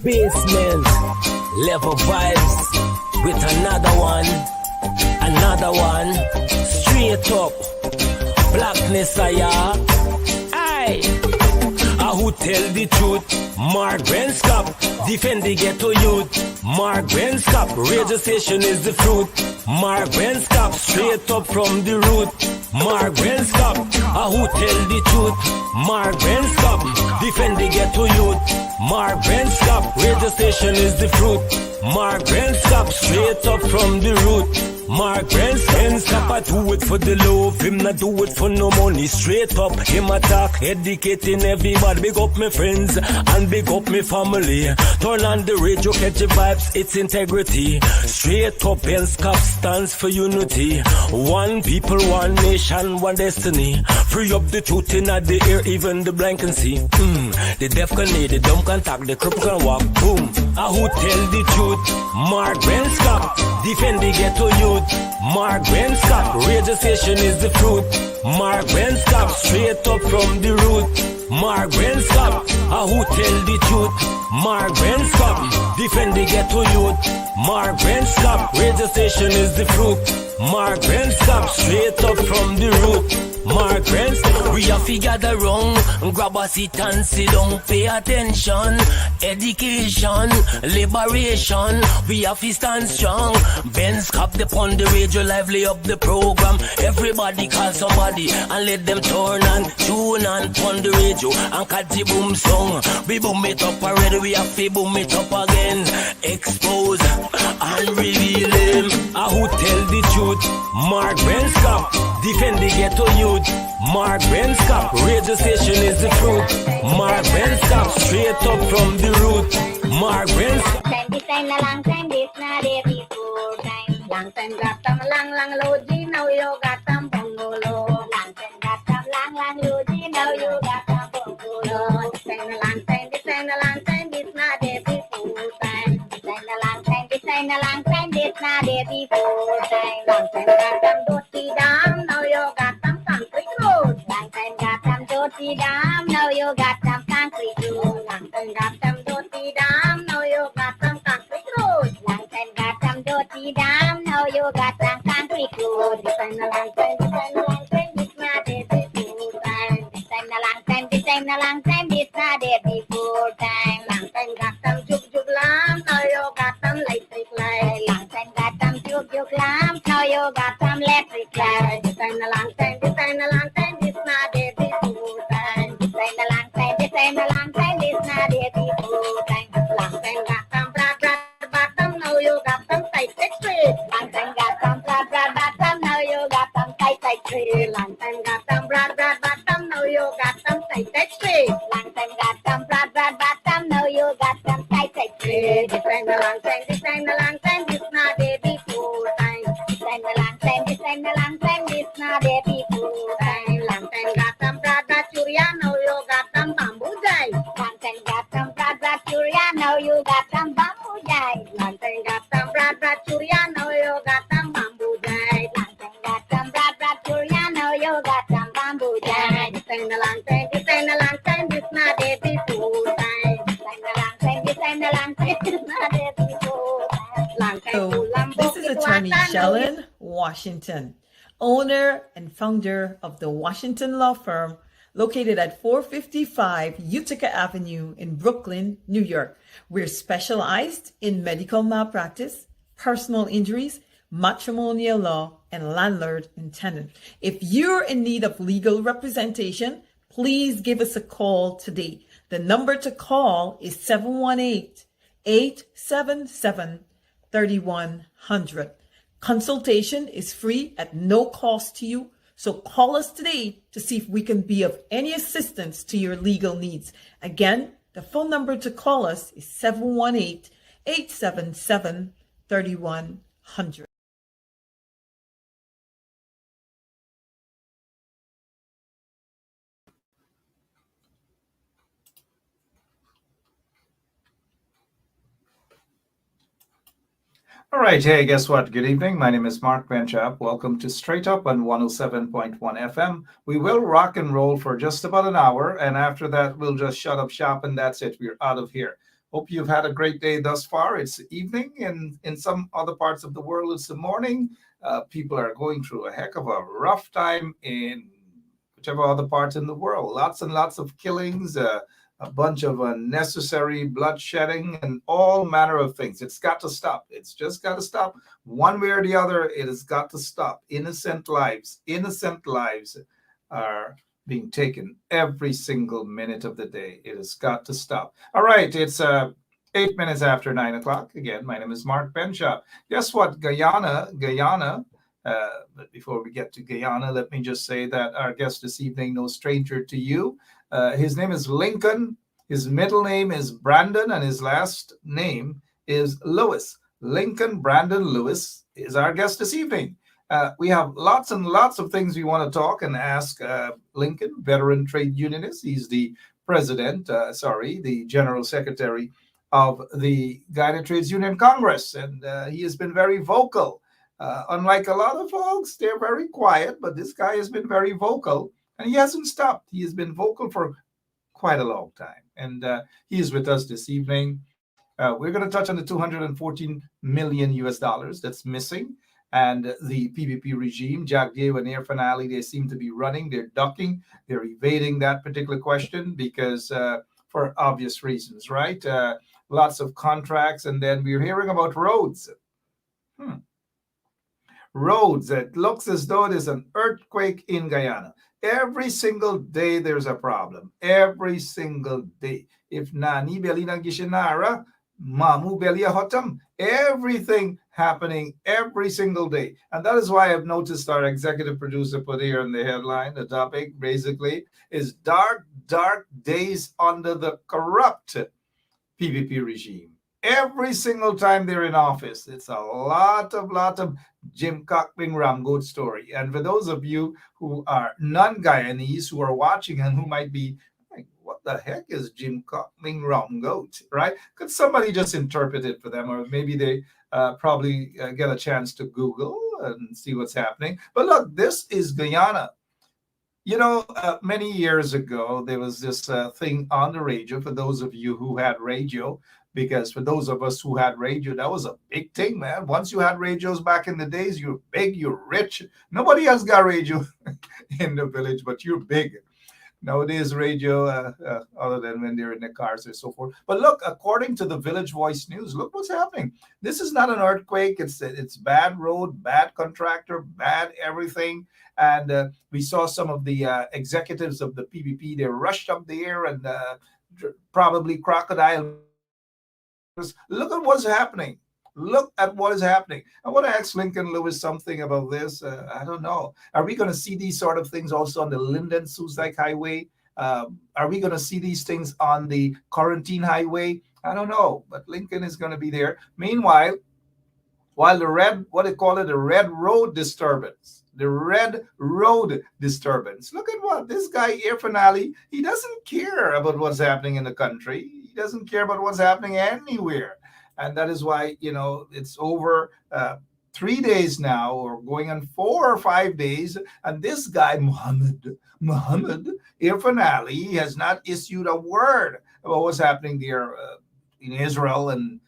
Basement level vibes with another one, straight up blackness. Aye. Who tell the truth? Mark Benskop, defend the ghetto youth. Mark Benskop, radio station is the fruit. Mark Benskop, straight up from the root. Mark Benskop, who tell the truth? Mark Benskop, defend the ghetto youth. Mark Benskop, radio station is the fruit. Mark Benskop, straight up from the root. Mark Benskop, I do it for the love, him not do it for no money. Straight up, him attack, educating everybody. Big up my friends and big up my family. Turn on the radio, catch the vibes, it's integrity. Straight up, Benskop stands for unity. One people, one nation, one destiny. Free up the truth in the air, even the blind can see. The deaf can hear, the dumb can talk, the cripple can walk. Boom. Who tell the truth? Mark Benskop, defend the ghetto youth. Mark Benskop, radio station is the fruit. Mark Benskop, straight up from the root. Mark Benskop, who tell the truth? Mark Benskop, defend the ghetto youth. Mark Benskop, radio station is the fruit. Mark Benskop, straight up from the root. Mark Benskop, we have to gather wrong, grab a seat and sit down, pay attention. Education, liberation, we have to stand strong. Benskop upon the radio, lively up the program. Everybody call somebody and let them turn and tune and pon the radio and catch the boom song. We boom it up already, we have to boom it up again. Expose and reveal him. Who tell the truth? Mark Benskop, defend the ghetto youth. Mark Benskop, radio station is the truth. Mark Benskop, straight up from the root. Mark Benskop. This time a long time, this not a before time. Long time got some long logy, now you got some bungalow. Long time got some long logy, now you got some bungalow. This time a long time, this time a long time, this not a before time. This time a long time, this time a long time, this not a before time. Long time got some dirty dam, now you got some concrete road. Long time got some dirty dam, now you got some concrete road. Long time got some dirty dam, now you got some concrete road. Long time got some dirty dam, now you got some concrete road. This time a long time, this time a long time, this not a before time. This time a long time, this time a long time, this not a before time. Long time got some juk lamp, now you got some electric light. Long time got some juk lamp, now you got some electric light. This time a long time, this time a long time, this not a before time. This time a long time, this time a long time, this not a before time. Long time got some flat bottom, now you got some tight straight. Long time got some flat bottom, now you got some tight straight. Long time got some flat bottom, now you got some tight straight. Long time got some flat bottom, now you got some tight straight. This time a long time, this time a long time, this not a before time. This time a long time, this time a long time, this not a before time. Long time got some flat churia, now you got some bamboo jai. Long time got some flat churia, now you got some bamboo jai. Long time got some flat churia, now you got some bamboo jai. Long time got some flat churia, now you got some bamboo jai. This time a long time, this time a long time, this not a before time. This time a long time, this time a long time, this not a before time. Long time. This is Attorney Shellen Washington, owner and founder of the Washington Law Firm, located at 455 Utica Avenue in Brooklyn, New York. We're specialized in medical malpractice, personal injuries, matrimonial law, and landlord and tenant. If you're in need of legal representation, please give us a call today. The number to call is 718-877-3100. Consultation is free at no cost to you. So call us today to see if we can be of any assistance to your legal needs. Again, the phone number to call us is 718-877-3100. All right. Hey, guess what? Good evening. My name is Mark Benchap. Welcome to Straight Up on 107.1 FM. We will rock and roll for just about an hour. And after that, we'll just shut up shop and that's it. We're out of here. Hope you've had a great day thus far. It's evening, and in some other parts of the world, it's the morning. People are going through a heck of a rough time in whichever other parts in the world. Lots and lots of killings, a bunch of unnecessary bloodshedding, and all manner of things. It's got to stop. It's just got to stop. One way or the other, it has got to stop. Innocent lives are being taken every single minute of the day. It has got to stop. All right, it's 8 minutes after 9 o'clock. Again, my name is Mark Benshaw. Guess what? Guyana. But before we get to Guyana, let me just say that our guest this evening, no stranger to you. His name is Lincoln. His middle name is Brandon, and his last name is Lewis. Lincoln Brandon Lewis is our guest this evening. We have lots and lots of things we want to talk and ask Lincoln, veteran trade unionist. He's the the general secretary of the Guyana Trades Union Congress, and he has been very vocal. Unlike a lot of folks, they're very quiet, but this guy has been very vocal, and he hasn't stopped. He has been vocal for quite a long time, and he is with us this evening. We're going to touch on the 214 million US dollars that's missing, and the PPP regime. Jack Day and Air Finale, they seem to be running. They're ducking. They're evading that particular question because for obvious reasons, right? Lots of contracts, and then we're hearing about roads. Roads. It looks as though there's an earthquake in Guyana. Every single day there's a problem. Every single day. If nani beli na gishinara, mamu beli hotam. Everything happening every single day. And that is why I've noticed our executive producer put here in the headline, the topic basically is dark, dark days under the corrupt PPP regime. Every single time they're in office, it's a lot of Jim Cockping Ramgoat story. And for those of you who are non-Guyanese who are watching and who might be like, what the heck is Jim Cockping Ramgoat, right? Could somebody just interpret it for them? Or maybe they probably get a chance to Google and see what's happening. But look, this is Guyana. You know, many years ago, there was this thing on the radio, for those of you who had radio, because for those of us who had radio, that was a big thing, man. Once you had radios back in the days, you're big, you're rich. Nobody else got radio in the village, but you're big. Nowadays, radio, other than when they're in the cars and so forth. But look, according to the Village Voice News, look what's happening. This is not an earthquake. It's bad road, bad contractor, bad everything. And we saw some of the executives of the PPP. They rushed up there and probably crocodile. Look at what's happening. Look at what is happening. I want to ask Lincoln Lewis something about this. I don't know. Are we going to see these sort of things also on the Linden-Susdike Highway? Are we going to see these things on the Quarantine Highway? I don't know. But Lincoln is going to be there. Meanwhile, while the red road disturbance. Look at what this guy, Air Finale, he doesn't care about what's happening in the country. He doesn't care about what's happening anywhere. And that is why, you know, it's over 3 days now, or going on 4 or 5 days. And this guy, Mohammed Air Finale, has not issued a word about what's happening there in Israel and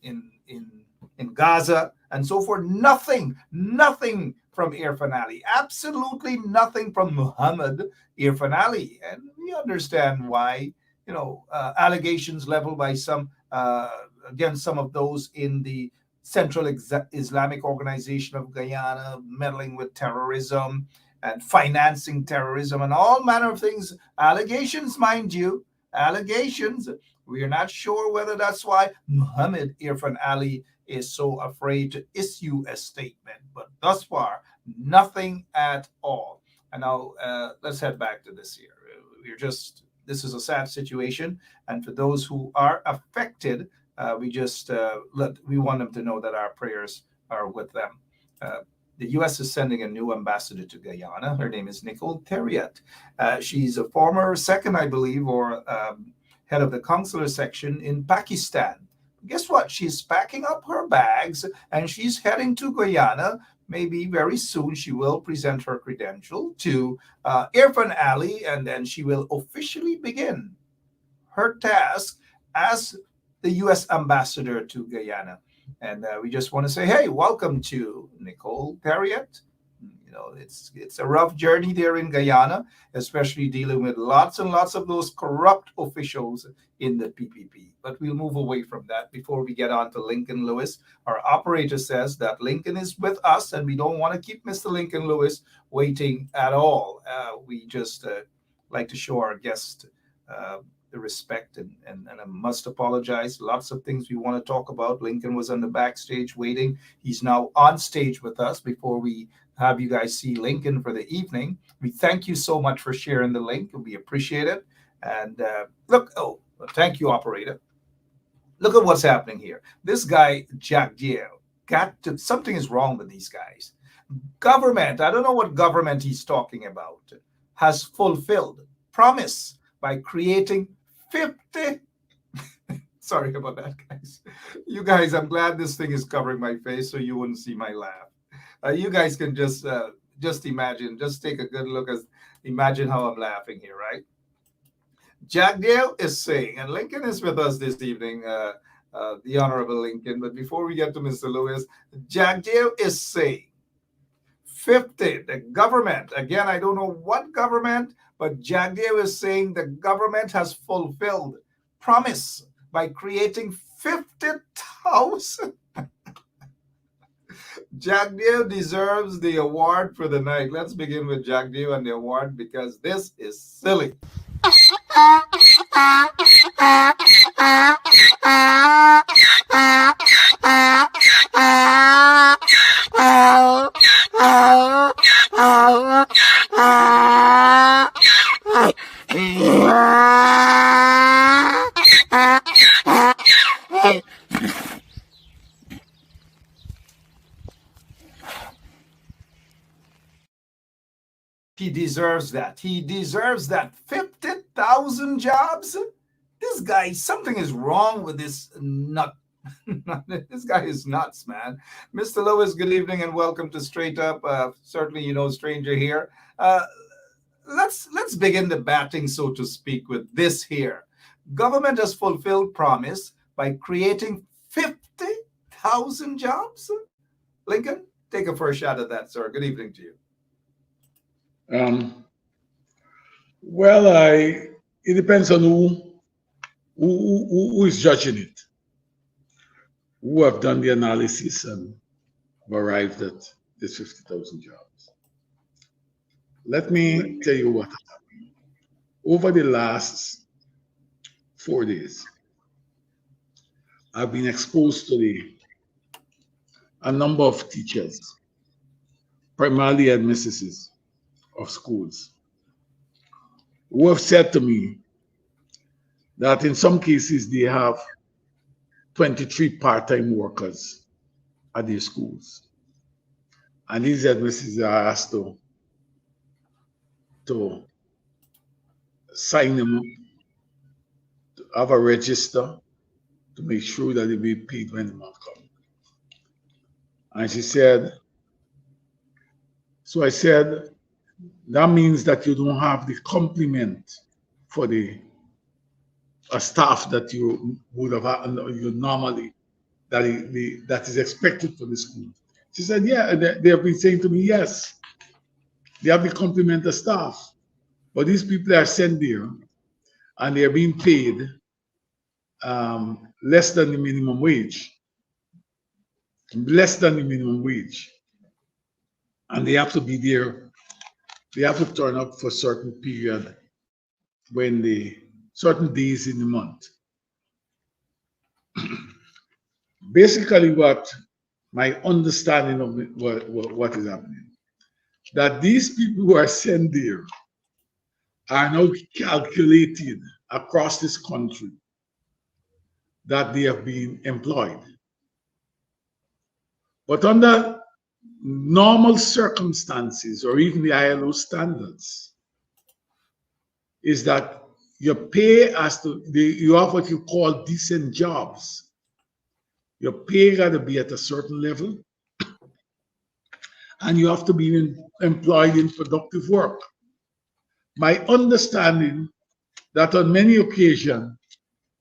in Gaza and so forth. Nothing from Air Finale. Absolutely nothing from Mohammed Air Finale. And we understand why, you know, allegations leveled by some against some of those in the Central Islamic Organization of Guyana, meddling with terrorism and financing terrorism and all manner of things. Allegations, mind you, allegations. We are not sure whether that's why Mohammed Irfan Ali is so afraid to issue a statement. But thus far, nothing at all. And now let's head back to this here. This is a sad situation. And for those who are affected, we want them to know that our prayers are with them. The U.S. is sending a new ambassador to Guyana. Her name is Nicole Theriot. She's a former second, I believe, or head of the consular section in Pakistan. Guess what? She's packing up her bags and she's heading to Guyana. Maybe very soon she will present her credential to Irfan Ali, and then she will officially begin her task as the U.S. ambassador to Guyana. And we just want to say, hey, welcome to Nicole Perriott. You know, it's a rough journey there in Guyana, especially dealing with lots and lots of those corrupt officials in the PPP. But we'll move away from that before we get on to Lincoln Lewis. Our operator says that Lincoln is with us, and we don't want to keep Mr. Lincoln Lewis waiting at all. We just like to show our guest the respect, and I must apologize. Lots of things we want to talk about. Lincoln was on the backstage waiting. He's now on stage with us before we have you guys see Lincoln for the evening. We thank you so much for sharing the link. We appreciate it. And look, thank you, operator. Look at what's happening here. This guy, Jack Diel, something is wrong with these guys. Government, I don't know what government he's talking about, has fulfilled promise by creating 50. Sorry about that, guys. You guys, I'm glad this thing is covering my face so you wouldn't see my laugh. You guys can just imagine, just take a good look, imagine how I'm laughing here, right? Jack Dale is saying, and Lincoln is with us this evening, the Honorable Lincoln. But before we get to Mr. Lewis, Jack Dale is saying 50, the government, again, I don't know what government, but Jack Dale is saying the government has fulfilled promise by creating 50,000. Jack Dale deserves the award for the night. Let's begin with Jack Dale and the award, because this is silly. He deserves that. He deserves that. 50,000 jobs? This guy, something is wrong with this nut. This guy is nuts, man. Mr. Lewis, good evening and welcome to Straight Up. Certainly, you know, stranger here. Let's begin the batting, so to speak, with this here. Government has fulfilled promise by creating 50,000 jobs? Lincoln, take a first shot at that, sir. Good evening to you. Well, it depends on who is judging it, who have done the analysis and have arrived at this 50,000 jobs. Let me tell you what happened. Over the last 4 days, I've been exposed to a number of teachers, primarily admistresses of schools, who have said to me that in some cases they have 23 part-time workers at their schools. And these admistresses are asked to sign them up, to have a register, to make sure that they be paid when the month comes. And she said, so I said, that means that you don't have the complement for the staff that you would have had, you normally, that is expected for the school. She said, yeah, they have been saying to me, yes, they have the complement of staff, but these people are sent there and they are being paid less than the minimum wage, and they have to be there. They have to turn up for a certain period certain days in the month. Basically, what my understanding of what is happening, that these people who are sent there are now calculated across this country that they have been employed. But under normal circumstances, or even the ILO standards, is that your pay you have what you call decent jobs. Your pay got to be at a certain level, and you have to be employed in productive work. My understanding that on many occasions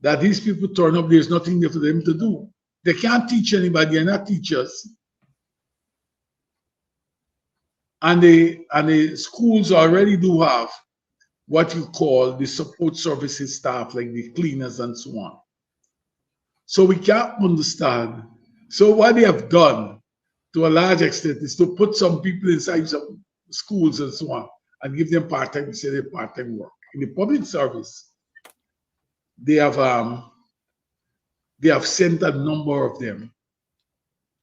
that these people turn up, there's nothing there for them to do. They can't teach anybody, they're not teachers. And the schools already do have what you call the support services staff, like the cleaners and so on. So we can't understand. So what they have done to a large extent is to put some people inside some schools and so on and give them part-time, say they're part-time work. In the public service, they have sent a number of them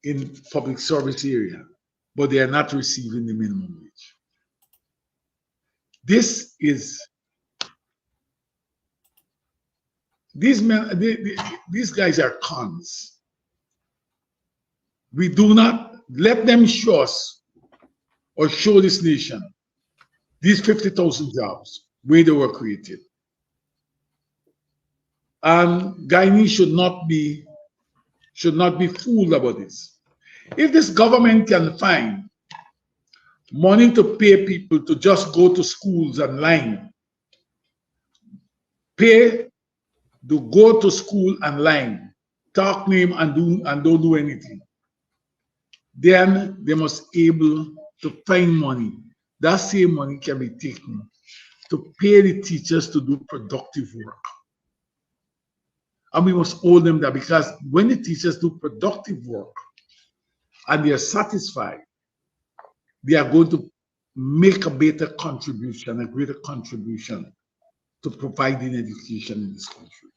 in public service area, but they are not receiving the minimum wage. This is these men. These guys are cons. We do not let them show us or show this nation these 50,000 jobs where they were created. And Guyanese should not be fooled about this. If this government can find money to pay people to just go to schools and line, pay to go to school and line, talk name and don't do anything, then they must able to find money. That same money can be taken to pay the teachers to do productive work. And we must owe them that, because when the teachers do productive work and they are satisfied, they are going to make a better contribution, a greater contribution to providing education in this country.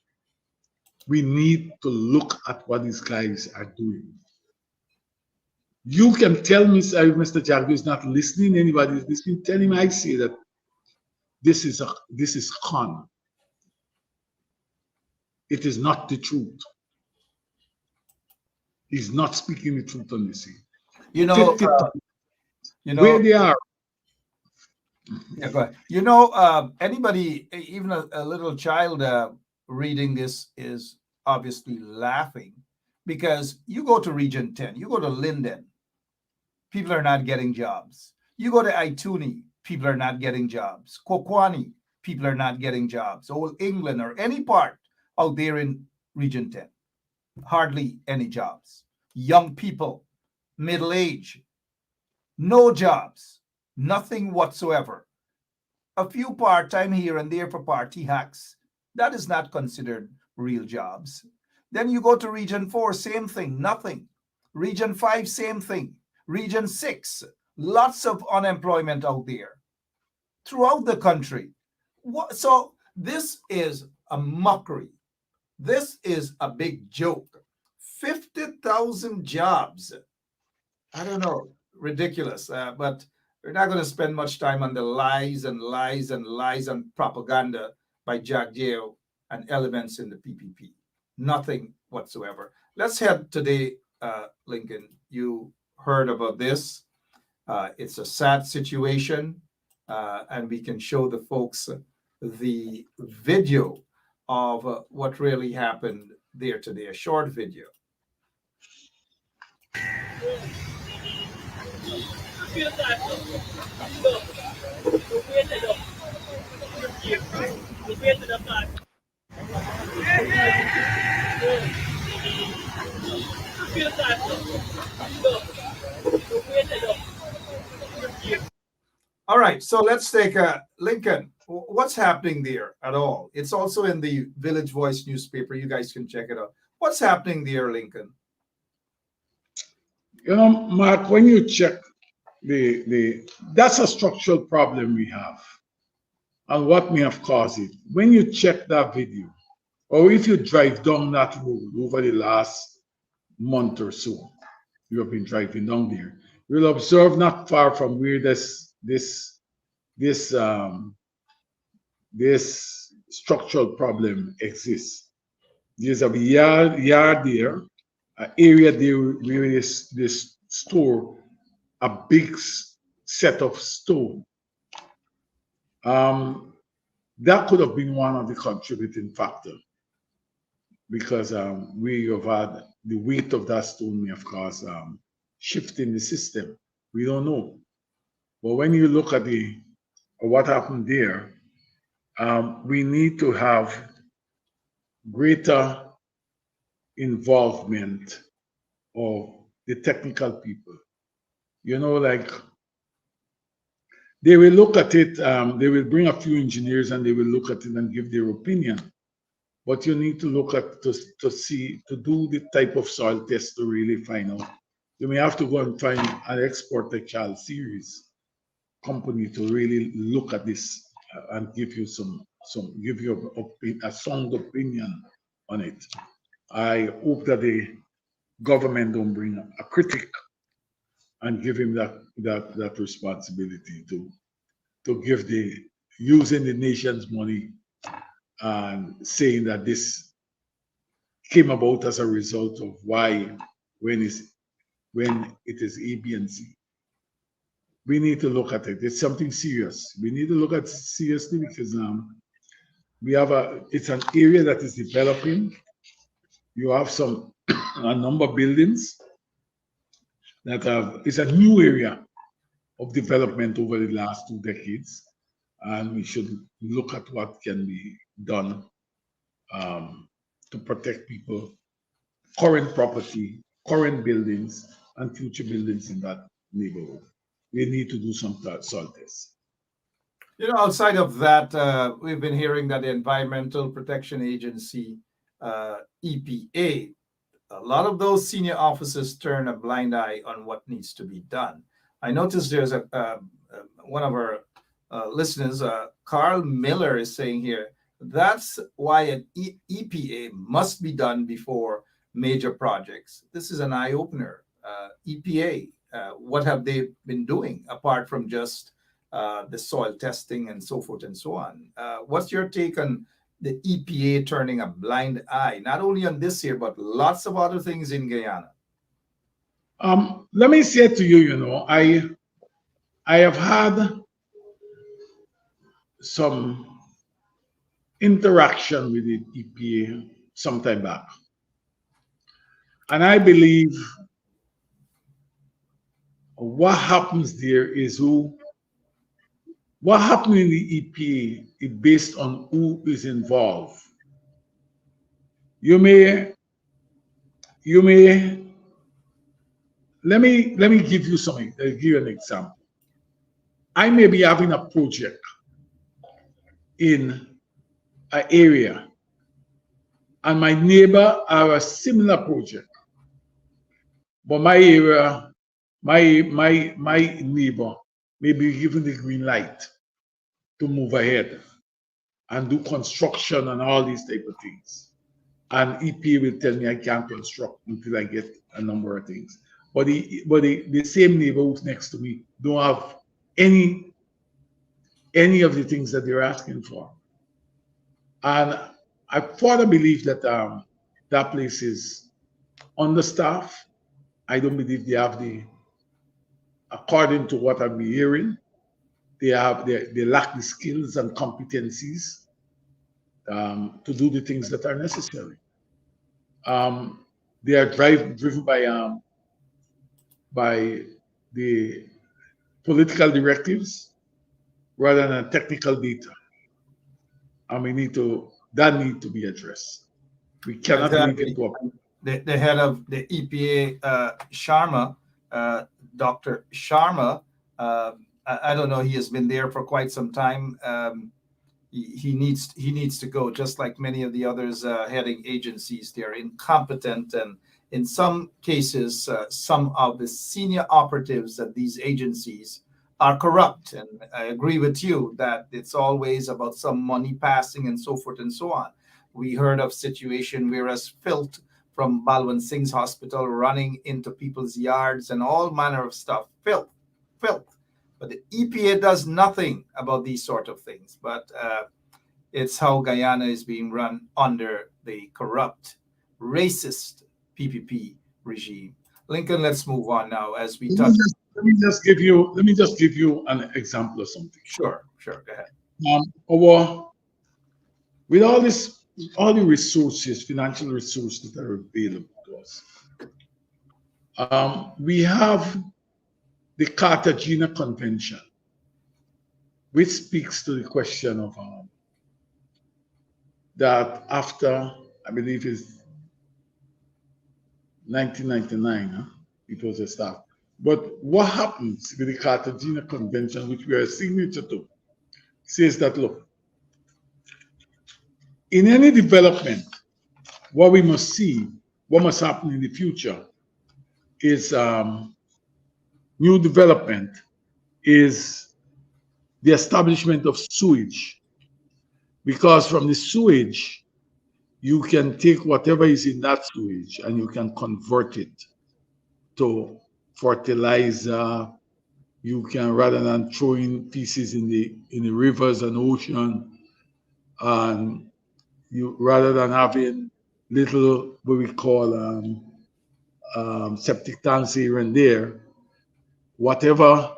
We need to look at what these guys are doing. You can tell me, Mr. Jagger is not listening, anybody is listening, tell him I say that this is con. It is not the truth. He's not speaking the truth on this. You know, where they are. Yeah, go ahead. You know, anybody, even a little child reading this is obviously laughing, because you go to Region 10, you go to Linden, people are not getting jobs. You go to Ituni, people are not getting jobs. Kokwani, people are not getting jobs. Old England or any part out there in Region 10, hardly any jobs. Young people, middle age, no jobs, nothing whatsoever. A few part-time here and there for party hacks. That is not considered real jobs. Then you go to Region 4, same thing, nothing. Region 5, same thing. Region 6, lots of unemployment out there throughout the country. So this is a mockery. This is a big joke. 50,000 jobs. I don't know, ridiculous, but we're not going to spend much time on the lies and lies and lies and propaganda by Jack Jeo and elements in the PPP. Nothing whatsoever. Let's head today, Lincoln. You heard about this. It's a sad situation, and we can show the folks the video of what really happened there today, a short video. All right, so let's take Lincoln. What's happening there at all? It's also in the Village Voice newspaper. You guys can check it out. What's happening there, Lincoln? You know, Mark, when you check that's a structural problem we have, and what may have caused it. When you check that video, or if you drive down that road over the last month or so, you have been driving down there, you'll observe not far from where this structural problem exists. There's a yard there, an area there where this store a big set of stone. That could have been one of the contributing factors, because we have had the weight of that stone may have caused shift in the system. We don't know. But when you look at what happened there, we need to have greater involvement of the technical people. You know, like they will look at it, they will bring a few engineers and they will look at it and give their opinion. But you need to look at to see, to do the type of soil test to really find out. You may have to go and find an export like Child Series company to really look at this and give you give you a sound opinion on it. I hope that the government don't bring a critic and give him that responsibility to give the using the nation's money and saying that this came about as a result of why when it is A, B, and C. We need to look at it. It's something serious. We need to look at it seriously because we have it's an area that is developing. You have a number of buildings that it's a new area of development over the last 2 decades. And we should look at what can be done to protect people, current property, current buildings, and future buildings in that neighborhood. We need to do some soil tests. You know, outside of that, we've been hearing that the Environmental Protection Agency, EPA, a lot of those senior officers turn a blind eye on what needs to be done. I noticed there's one of our listeners, Carl Miller, is saying here, that's why an EPA must be done before major projects. This is an eye-opener. EPA, what have they been doing apart from just the soil testing and so forth and so on? What's your take on the EPA turning a blind eye, not only on this here, but lots of other things in Guyana? Let me say to you, you know, I have had some interaction with the EPA some time back. And I believe what happens there is what happened in the EPA is based on who is involved. You may let me give you something. I'll give you an example. I may be having a project in an area, and my neighbor have a similar project, but my area, my neighbor may be given the green light to move ahead and do construction and all these type of things. And EPA will tell me I can't construct until I get a number of things. But the same neighbor who's next to me don't have any of the things that they're asking for. And I further believe that that place is understaffed. I don't believe they have according to what I'm hearing, they lack the skills and competencies to do the things that are necessary. They are driven by the political directives rather than technical data. And that need to be addressed. We cannot leave it to the head of the EPA, Sharma, Dr. Sharma, I don't know, he has been there for quite some time. He needs to go, just like many of the others heading agencies. They're incompetent, and in some cases, some of the senior operatives at these agencies are corrupt. And I agree with you that it's always about some money passing and so forth and so on. We heard of situation whereas filth from Balwant Singh's hospital running into people's yards and all manner of stuff. Filth. But the EPA does nothing about these sort of things. But it's how Guyana is being run under the corrupt, racist PPP regime. Lincoln, let's move on now as we touch. Let me just give you an example of something. Sure, go ahead. With all the resources, financial resources that are available to us, we have the Cartagena Convention, which speaks to the question of that after I believe it's 1999, huh? It was established. But what happens with the Cartagena Convention, which we are a signature to, says that, look, in any development, what we must see, what must happen in the future is new development is the establishment of sewage. Because from the sewage, you can take whatever is in that sewage and you can convert it to fertilizer. You can, rather than throwing pieces in the rivers and ocean, and you, rather than having little what we call septic tanks here and there, whatever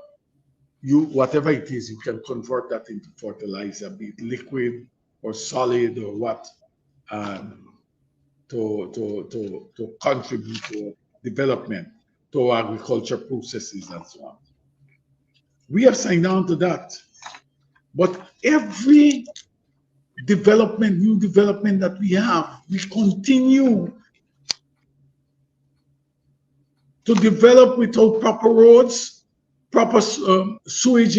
it is, you can convert that into fertilizer, be it liquid or solid or what, to contribute to development, to agriculture processes and so on. We have signed on to that, but every development, new development that we have, we continue to develop without proper roads, proper sewage,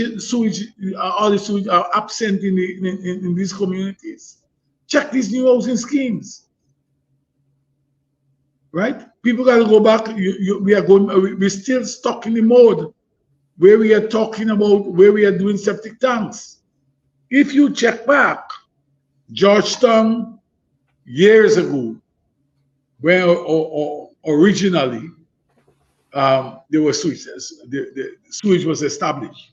all the sewage are absent in these communities. Check these new housing schemes, right? People got to go back. We're still stuck in the mode where we are talking about where we are doing septic tanks. If you check back, Georgetown years ago, where originally there was sewage, the sewage was established,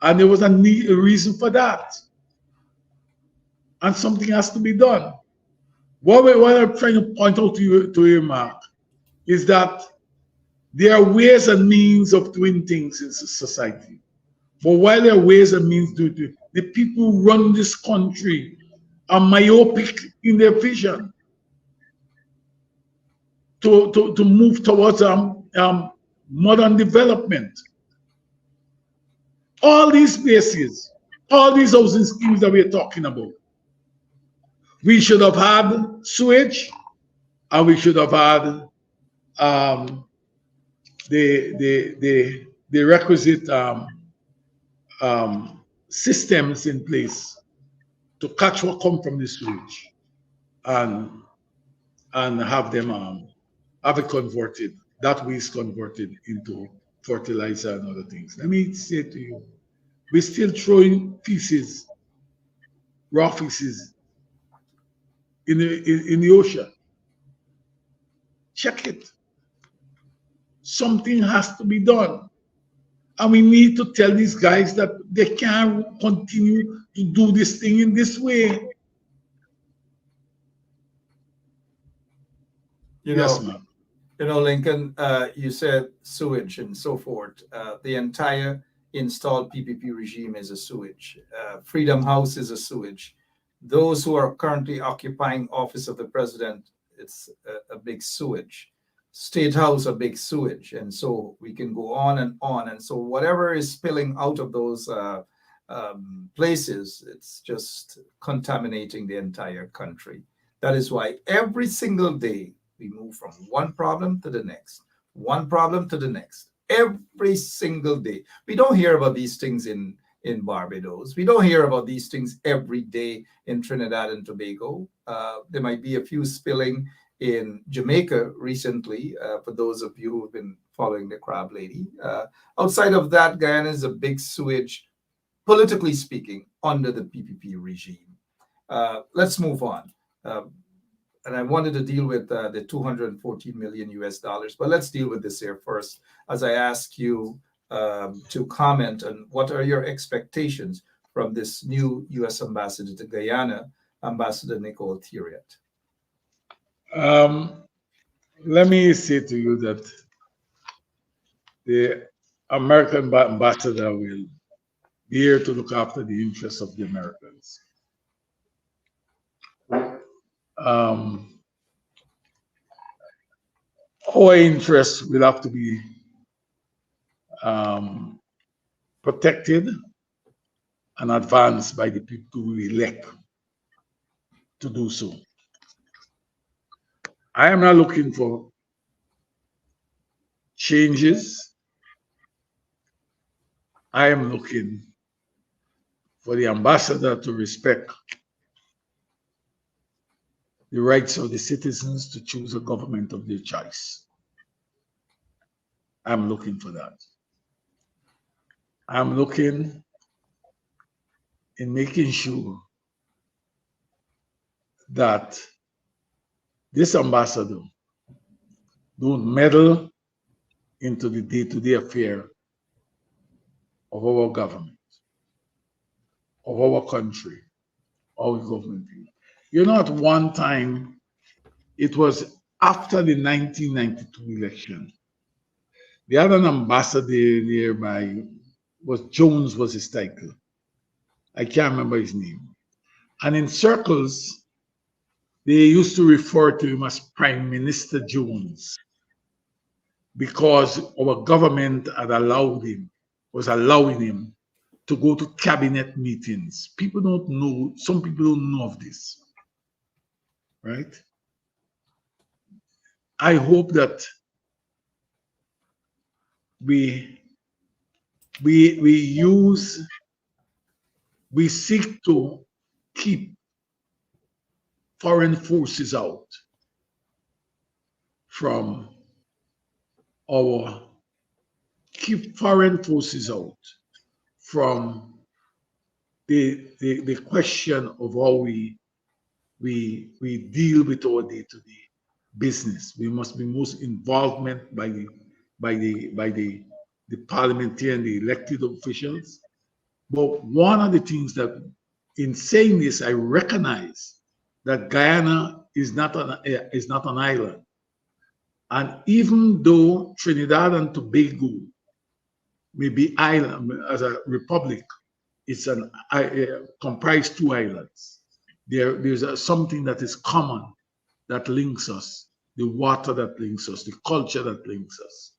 and there was a reason for that, and something has to be done. What I'm trying to point out to you, Mark, is that there are ways and means of doing things in society. But while there are ways and means to do it, the people who run this country are myopic in their vision to move towards modern development. All these places, all these housing schemes that we're talking about, we should have had sewage, and we should have had the requisite systems in place to catch what come from the sewage and have them have it converted, that waste converted into fertilizer and other things. Let me say to you, we're still throwing pieces, raw pieces in the ocean. Check it. Something has to be done. And we need to tell these guys that they can't continue to do this thing in this way. Yes, ma'am. You know, Lincoln, you said sewage and so forth. The entire installed PPP regime is a sewage. Freedom House is a sewage. Those who are currently occupying office of the president, it's a big sewage. State House, a big sewage. And so we can go on and on. And so whatever is spilling out of those places, it's just contaminating the entire country. That is why every single day we move from one problem to the next, one problem to the next, every single day. We don't hear about these things in Barbados. We don't hear about these things every day in Trinidad and Tobago. There might be a few spilling in Jamaica recently, for those of you who have been following the Crab Lady. Outside of that, Guyana is a big sewage, politically speaking, under the PPP regime. Let's move on. And I wanted to deal with the 214 million US dollars, but let's deal with this here first, as I ask you to comment on what are your expectations from this new US ambassador to Guyana, Ambassador Nicole Thiriet. Let me say to you that the American ambassador will be here to look after the interests of the Americans. Our interests will have to be protected and advanced by the people we elect to do so. I am not looking for changes. I am looking for the ambassador to respect the rights of the citizens to choose a government of their choice. I'm looking for that. I'm looking in making sure that this ambassador don't meddle into the day-to-day affair of our government, of our country, our government. You know, at one time, it was after the 1992 election. The other ambassador nearby was Jones, was his title. I can't remember his name. And in circles, they used to refer to him as Prime Minister Jones, because our government had allowed him, was allowing him to go to cabinet meetings. People don't know, some people don't know of this, right? I hope that we seek to keep foreign forces out from the question of how we deal with our day-to-day business. We must be most involvement by the parliamentarian, the elected officials. But one of the things that, in saying this, I recognize that Guyana is not an island. And even though Trinidad and Tobago may be island as a republic, it's comprised two islands. There's something that is common that links us, the water that links us, the culture that links us.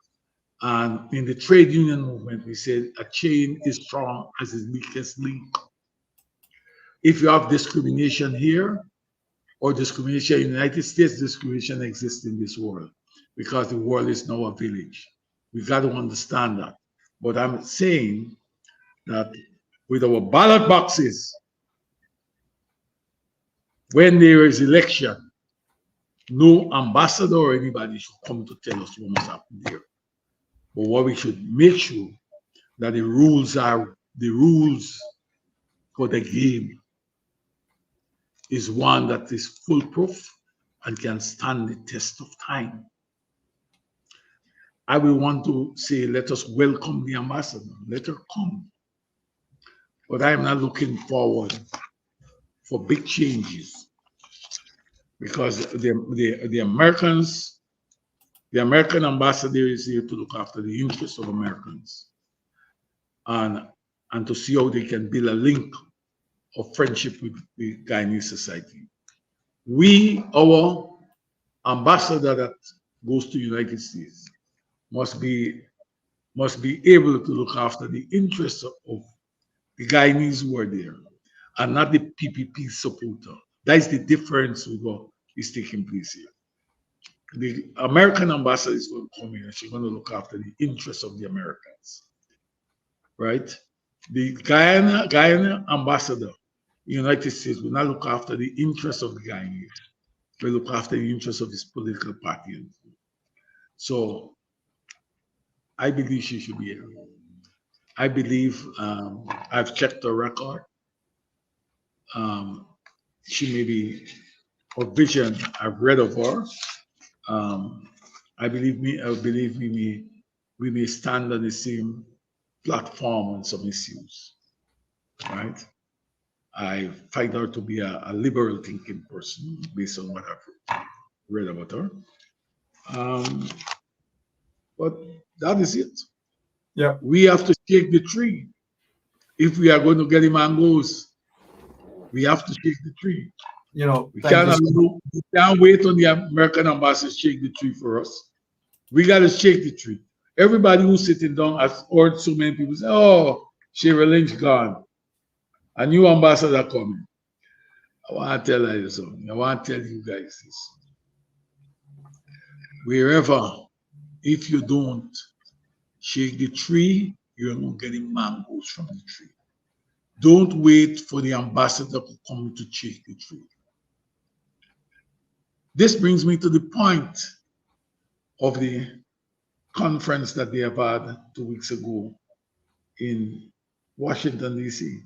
And in the trade union movement, we said a chain is strong as its weakest link. If you have discrimination here or discrimination in the United States, discrimination exists in this world because the world is now a village. We got to understand that. But I'm saying that with our ballot boxes, when there is election, no ambassador or anybody should come to tell us what must happen there. But what we should make sure that the rules are the rules for the game is one that is foolproof and can stand the test of time. I will want to say, let us welcome the ambassador. Let her come. But I am not looking forward for big changes, because the American ambassador is here to look after the interests of Americans and to see how they can build a link of friendship with the Guyanese society. Our ambassador that goes to the United States must be able to look after the interests of the Guyanese who are there and not the PPP supporter. That is the difference with what is taking place here. The American ambassador is going to come in and she's going to look after the interests of the Americans, right? The Guyana ambassador in the United States will not look after the interests of the Guyanese. Will look after the interests of his political party. So I believe she should be here. I believe I've checked her record. She may be a vision I've read of her. I believe we may stand on the same platform on some issues, right? I find her to be a liberal thinking person based on what I've read about her. But that is it. Yeah. We have to shake the tree. If we are going to get the mangoes, we have to shake the tree. You know, We can't wait on the American ambassador to shake the tree for us. We got to shake the tree. Everybody who's sitting down has heard so many people say, oh, Sierra Lynch gone. A new ambassador coming. I want to tell you something. I want to tell you guys this. wherever, if you don't shake the tree, you're not getting mangoes from the tree. Don't wait for the ambassador to come to shake the tree. This brings me to the point of the conference that they have had 2 weeks ago in Washington, D.C.,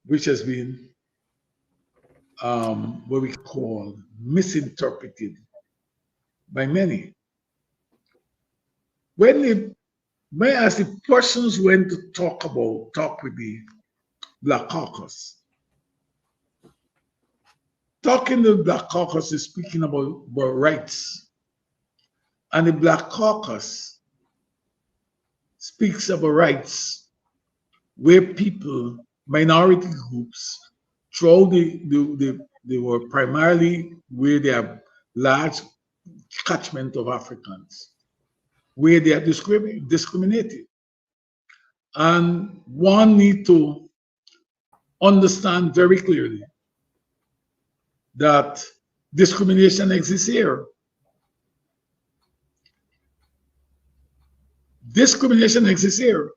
which has been what we call misinterpreted by many. When as the persons went to talk with the Black Caucus, talking to the Black Caucus is speaking about rights. And the Black Caucus speaks about rights where people, minority groups, throughout they were primarily where they have large catchment of Africans, where they are discriminated. And one need to understand very clearly that discrimination exists here. Discrimination exists here.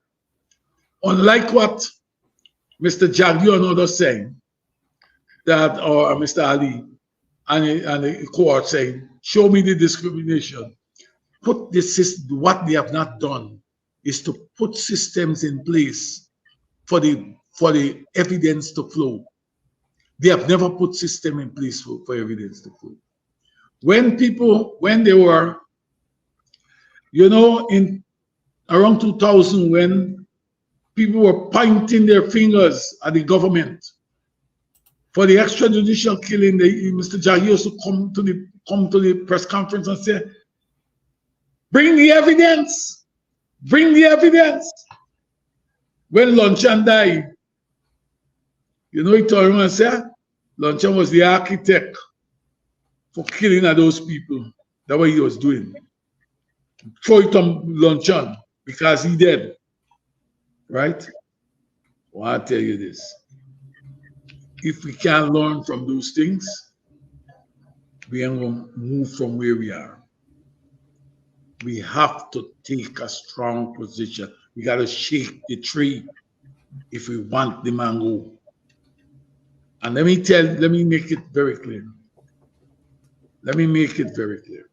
Unlike what Mr. Jagdio and others saying, that, or Mr. Ali and the court saying, show me the discrimination. Put the system, what they have not done is to put systems in place for the evidence to flow. They have never put system in place for evidence to flow. When they were, in around 2000, when people were pointing their fingers at the government for the extrajudicial killing, Mr. Jaggi used to come to the press conference and say, bring the evidence, bring the evidence. When Lonchan died, he told him and said, Lonchan was the architect for killing of those people. That's what he was doing. Throw it on Lonchan because he dead. Right? Well, I'll tell you this. If we can't learn from those things, we ain't going to move from where we are. We have to take a strong position. We got to shake the tree if we want the mango. And let me make it very clear. Let me make it very clear.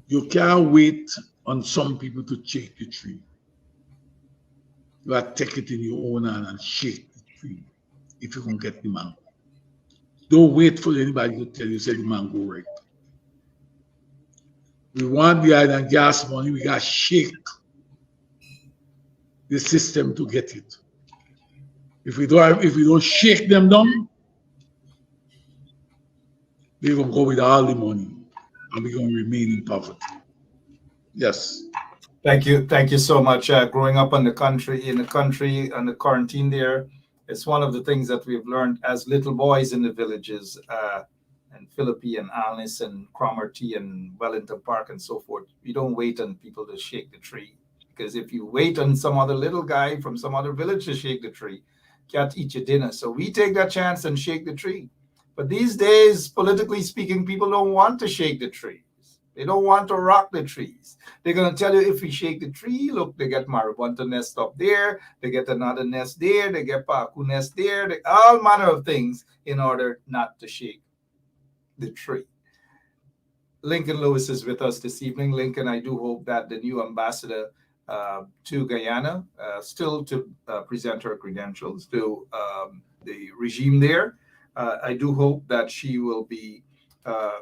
You can't wait on some people to shake the tree. You got to take it in your own hand and shake the tree if you can get the mango. Don't wait for anybody to tell you, say the mango right. We want the oil and gas money, we got to shake the system to get it. If we don't shake them down, they're going to go with all the money and we're going to remain in poverty. Yes. Thank you so much. Growing up in the country, and the quarantine there, it's one of the things that we've learned as little boys in the villages, and Philippi and Alice and Cromarty and Wellington Park and so forth. We don't wait on people to shake the tree, because if you wait on some other little guy from some other village to shake the tree, can't eat your dinner. So we take that chance and shake the tree. But these days, politically speaking, people don't want to shake the trees. They don't want to rock the trees. They're going to tell you, if we shake the tree, look, they get Marabunta nest up there, they get another nest there, they get Paku nest there, all manner of things in order not to shake the tree. Lincoln Lewis is with us this evening. Lincoln, I do hope that the new ambassador to Guyana, still to present her credentials to the regime there, I do hope that she will be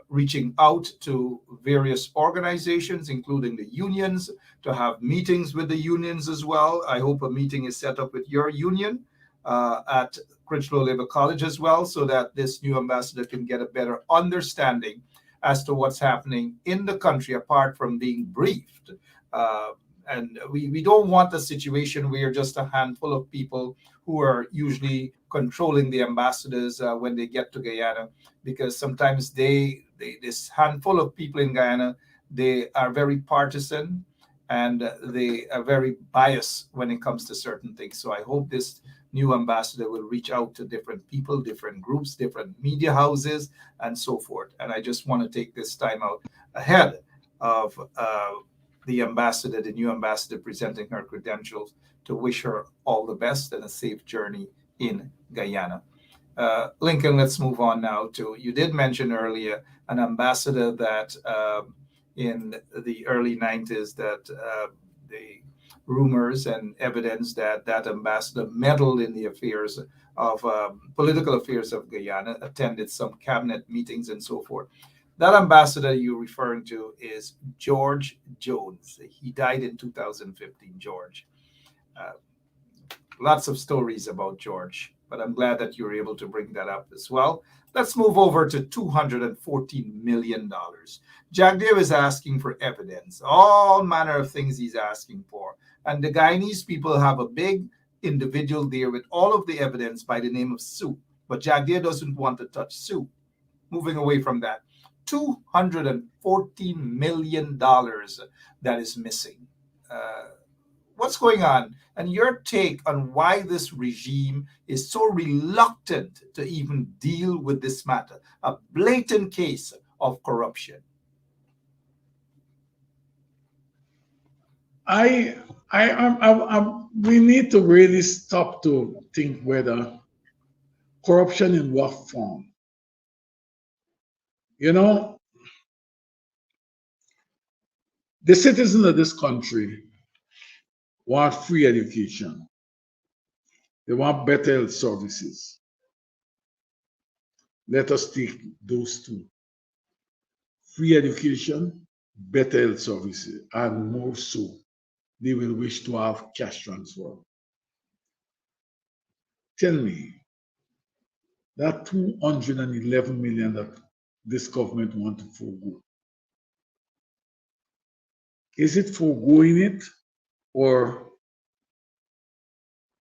reaching out to various organizations, including the unions, to have meetings with the unions as well. I hope a meeting is set up with your union at Critchlow Labour College as well, so that this new ambassador can get a better understanding as to what's happening in the country, apart from being briefed. And we don't want a situation where just a handful of people who are usually controlling the ambassadors when they get to Guyana, because sometimes this handful of people in Guyana, they are very partisan, and they are very biased when it comes to certain things. So I hope this new ambassador will reach out to different people, different groups, different media houses, and so forth. And I just want to take this time out ahead of the ambassador, the new ambassador presenting her credentials, to wish her all the best and a safe journey in Guyana. Lincoln, let's move on now to, you did mention earlier an ambassador that in the early 90s that the rumors and evidence that that ambassador meddled in the affairs of political affairs of Guyana, attended some cabinet meetings and so forth. That ambassador you're referring to is George Jones. He died in 2015, George. Uh, Lots of stories about George, but I'm glad that you're able to bring that up as well. Let's move over to $214 million. Jack Deere is asking for evidence, all manner of things he's asking for. And the Guyanese people have a big individual there with all of the evidence by the name of Sue. But Jack Deere doesn't want to touch Sue. Moving away from that, $214 million that is missing. What's going on, and your take on why this regime is so reluctant to even deal with this matter, a blatant case of corruption. We need to really stop to think whether corruption in what form. You know, the citizens of this country want free education. They want better health services. Let us take those two. Free education, better health services, and more so, they will wish to have cash transfer. Tell me, that 211 million that this government want to forego, is it foregoing it, or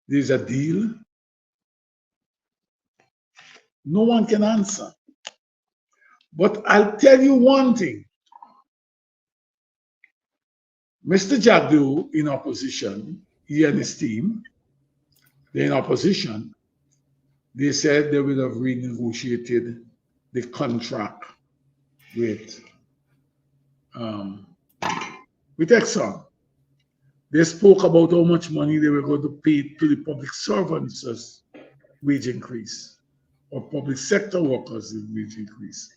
there's a deal? No one can answer. But I'll tell you one thing. Mr. Jagdu in opposition, he and his team, they're in opposition. They said they would have renegotiated the contract with Exxon. They spoke about how much money they were going to pay to the public servants as wage increase, or public sector workers as wage increase.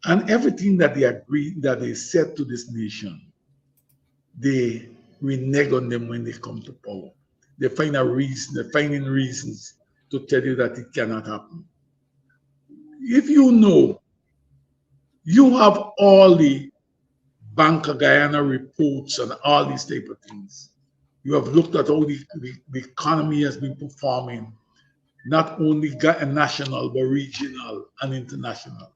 And everything that they agreed, that they said to this nation, they renege on them when they come to power. They find a reason, they're finding reasons to tell you that it cannot happen. If you know, you have all the Bank of Guyana reports and all these type of things. You have looked at how the economy has been performing, not only national, but regional and international.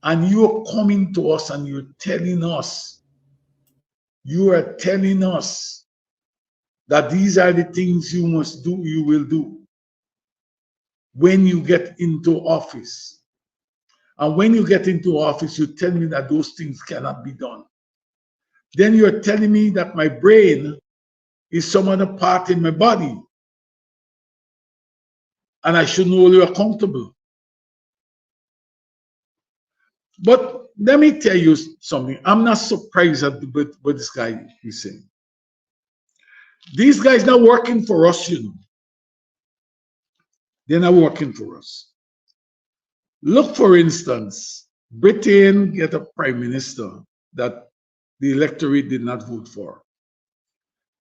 And you're coming to us and you're telling us that these are the things you must do, you will do when you get into office. And when you get into office, you tell me that those things cannot be done. Then you're telling me that my brain is some other part in my body, and I should hold you accountable. But let me tell you something. I'm not surprised at what this guy is saying. These guys not working for us, you know. They're not working for us. Look, for instance, Britain get a prime minister that the electorate did not vote for.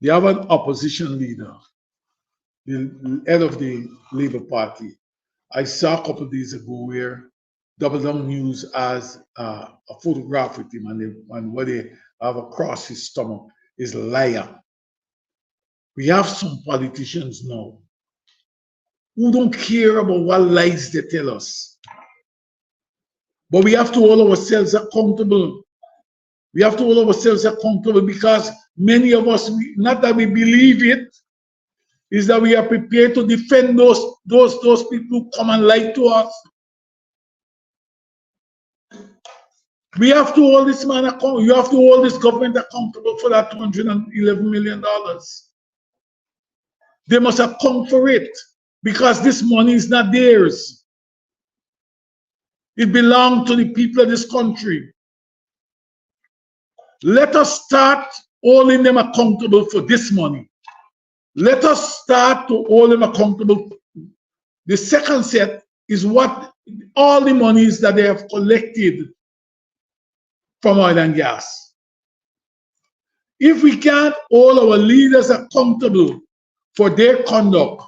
They have an opposition leader, the head of the Labour Party. I saw a couple of days ago where Double Down News has a photograph with him, and what they have across his stomach is liar. We have some politicians now who don't care about what lies they tell us. But we have to hold ourselves accountable. We have to hold ourselves accountable because many of us, not that we believe it, is that we are prepared to defend those people who come and lie to us. We have to hold this man accountable. You have to hold this government accountable for that $211 million. They must account for it because this money is not theirs. It belongs to the people of this country. Let us start holding them accountable for this money. Let us start to hold them accountable. The second set is what all the monies that they have collected from oil and gas. If we can't hold our leaders accountable for their conduct,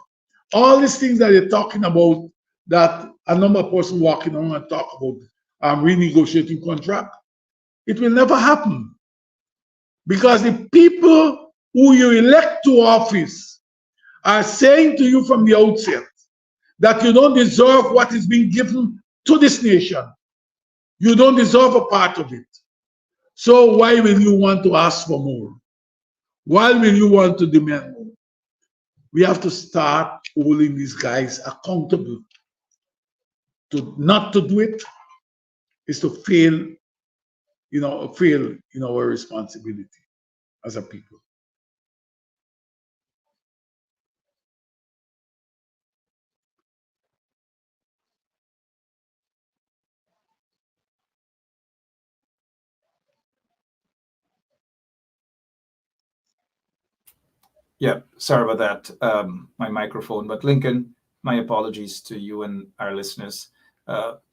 all these things that they're talking about, that a number of persons walking around and talk about renegotiating contract, it will never happen. Because the people who you elect to office are saying to you from the outset that you don't deserve what is being given to this nation. You don't deserve a part of it. So why will you want to ask for more? Why will you want to demand more? We have to start holding these guys accountable. Not to do it is to fail, fail in our responsibility as a people. Yeah, sorry about that, my microphone. But Lincoln, my apologies to you and our listeners.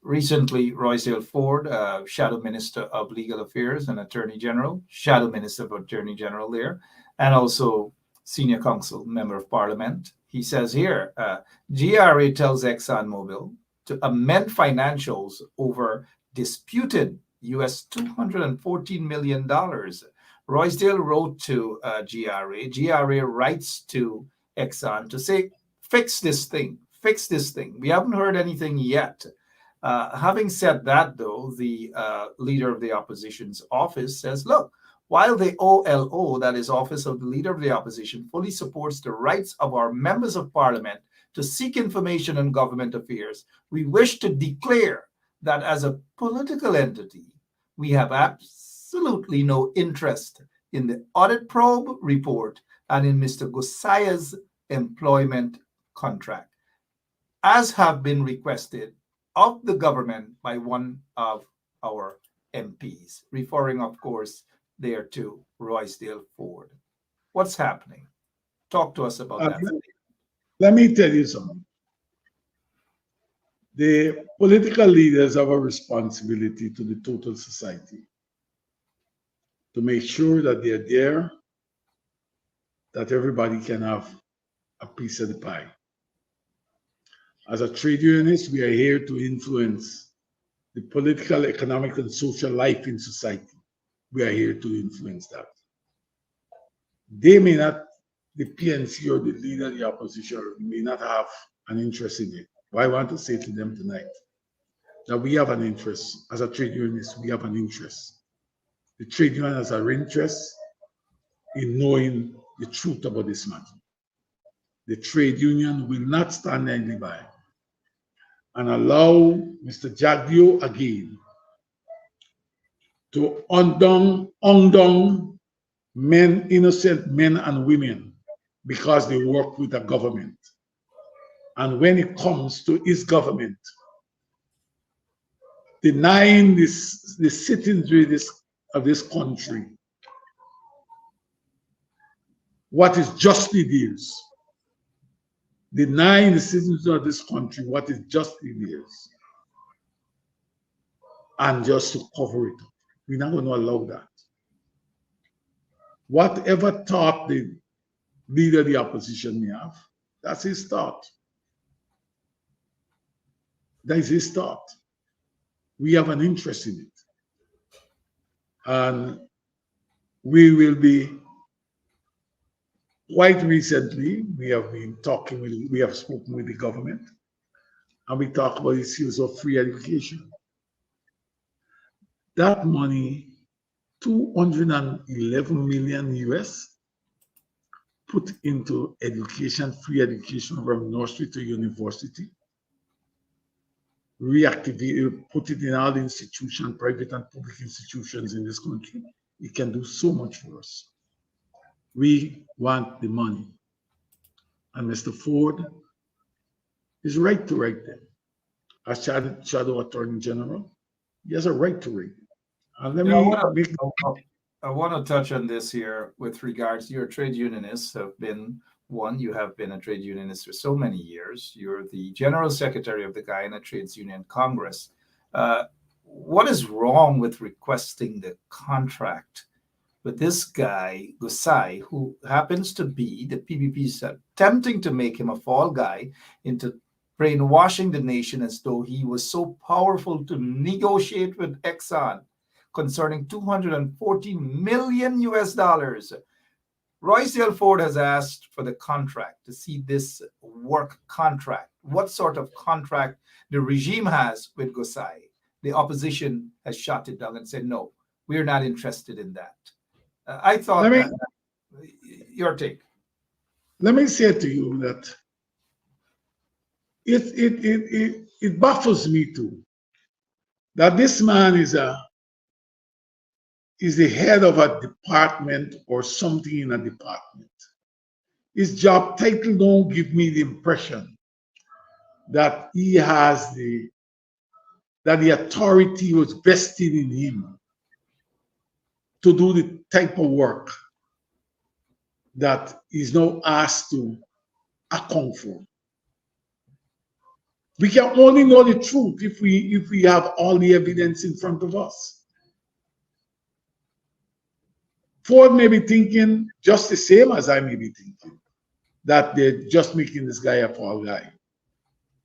Recently, Roysdale Ford, Shadow Minister of Legal Affairs and Attorney General, Shadow Minister of Attorney General there, and also Senior Counsel, Member of Parliament. He says here, GRA tells ExxonMobil to amend financials over disputed US $214 million. Roysdale wrote to GRA. GRA writes to Exxon to say, fix this thing. We haven't heard anything yet. Having said that, though, the leader of the opposition's office says, look, while the OLO, that is Office of the Leader of the Opposition, fully supports the rights of our members of parliament to seek information on government affairs, we wish to declare that as a political entity, we have absolutely no interest in the audit probe report and in Mr. Gosaia's employment contract, as have been requested of the government by one of our MPs, referring, of course, there to Roysdale Ford. What's happening? Talk to us about that. Let me tell you something. The political leaders have a responsibility to the total society to make sure that they're there, that everybody can have a piece of the pie. As a trade unionist, we are here to influence the political, economic, and social life in society. We are here to influence that. They may not, the PNC or the leader of the opposition may not have an interest in it. But I want to say to them tonight that we have an interest. As a trade unionist, we have an interest. The trade union has an interest in knowing the truth about this matter. The trade union will not stand idly by and allow Mr. Jagdio again to undone men, innocent men and women, because they work with the government. And when it comes to his government, denying the citizenry of this country what is justly theirs, denying the citizens of this country what is justly theirs, and just to cover it up. We're not going to allow that. Whatever thought the leader of the opposition may have, that's his thought. That is his thought. We have an interest in it. And we will be, quite recently, we have spoken with the government, and we talk about issues of free education. That money, 211 million US, put into education, free education from nursery to university, reactivate it, put it in all the institutions, private and public institutions in this country. It can do so much for us. We want the money. And Mr. Ford is right to write them. As Shadow Attorney General, he has a right to write them. And let me make... I want to touch on this here with regards to your trade unionists have been one, you have been a trade unionist for so many years. You're the general secretary of the Guyana Trades Union Congress. What is wrong with requesting the contract with this guy, Gusai, who happens to be the PPP's attempting to make him a fall guy into brainwashing the nation as though he was so powerful to negotiate with Exxon concerning 214 million US dollars. Royce L. Ford has asked for the contract, to see this work contract, what sort of contract the regime has with Gusai. The opposition has shot it down and said, no, we're not interested in that. I thought your take. Let me say to you that it baffles me too that this man is the head of a department or something in a department. His job title don't give me the impression that he has that the authority was vested in him to do the type of work that he's now asked to account for. We can only know the truth if we have all the evidence in front of us. Ford may be thinking just the same as I may be thinking, that they're just making this guy a fall guy.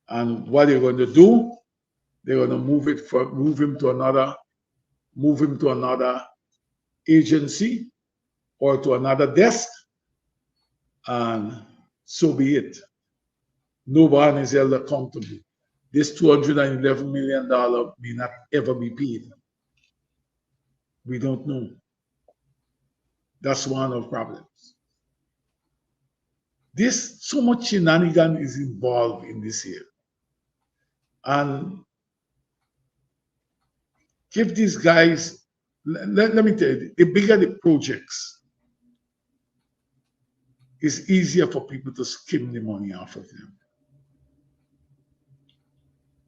And what they're going to do, they're going to move him to another agency or to another desk, and so be it. No one is held accountable. This $211 million may not ever be paid. We don't know. That's one of the problems. So much shenanigan is involved in this here. And give these guys, let me tell you, the bigger the projects, it's easier for people to skim the money off of them,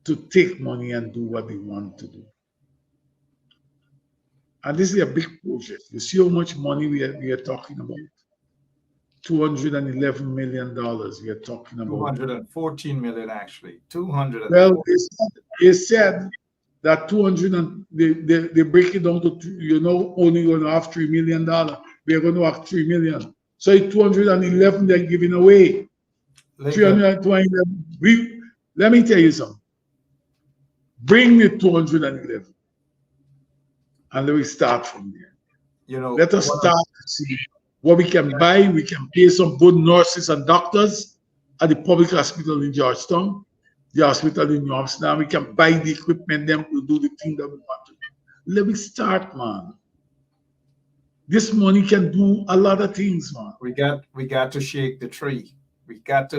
to take money and do what they want to do. And this is a big project. You see how much money we are talking about? $211 million we are talking about. 214 million, actually. 200. Well, they said that 200, and they break it down to, only going to have $3 million. We are going to have 3 million. So it's 211 they're giving away. 320. Let me tell you something. Bring the 211. And then we start from there. Let us start to see what we can buy. We can pay some good nurses and doctors at the public hospital in Georgetown, the hospital in New Amsterdam. We can buy the equipment them to do the thing that we want to do. Let me start, man. This money can do a lot of things, man. We got to shake the tree. We can't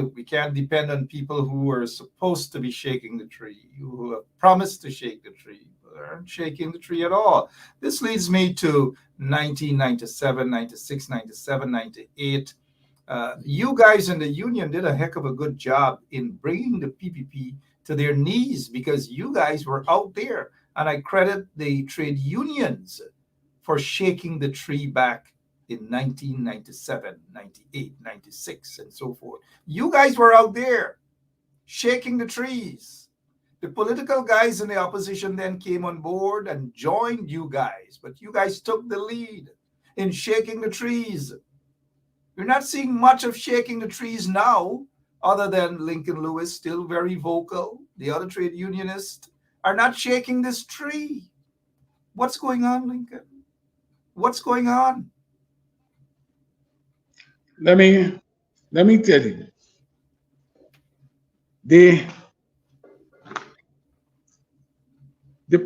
depend on people who are supposed to be shaking the tree, who have promised to shake the tree, but aren't shaking the tree at all. This leads me to 1997, 96, 97, 98. You guys in the union did a heck of a good job in bringing the PPP to their knees, because you guys were out there. And I credit the trade unions for shaking the tree back in 1997, 98, 96, and so forth. You guys were out there shaking the trees. The political guys in the opposition then came on board and joined you guys, but you guys took the lead in shaking the trees. You're not seeing much of shaking the trees now, other than Lincoln Lewis, still very vocal. The other trade unionists are not shaking this tree. What's going on, Lincoln? What's going on? Let me tell you, the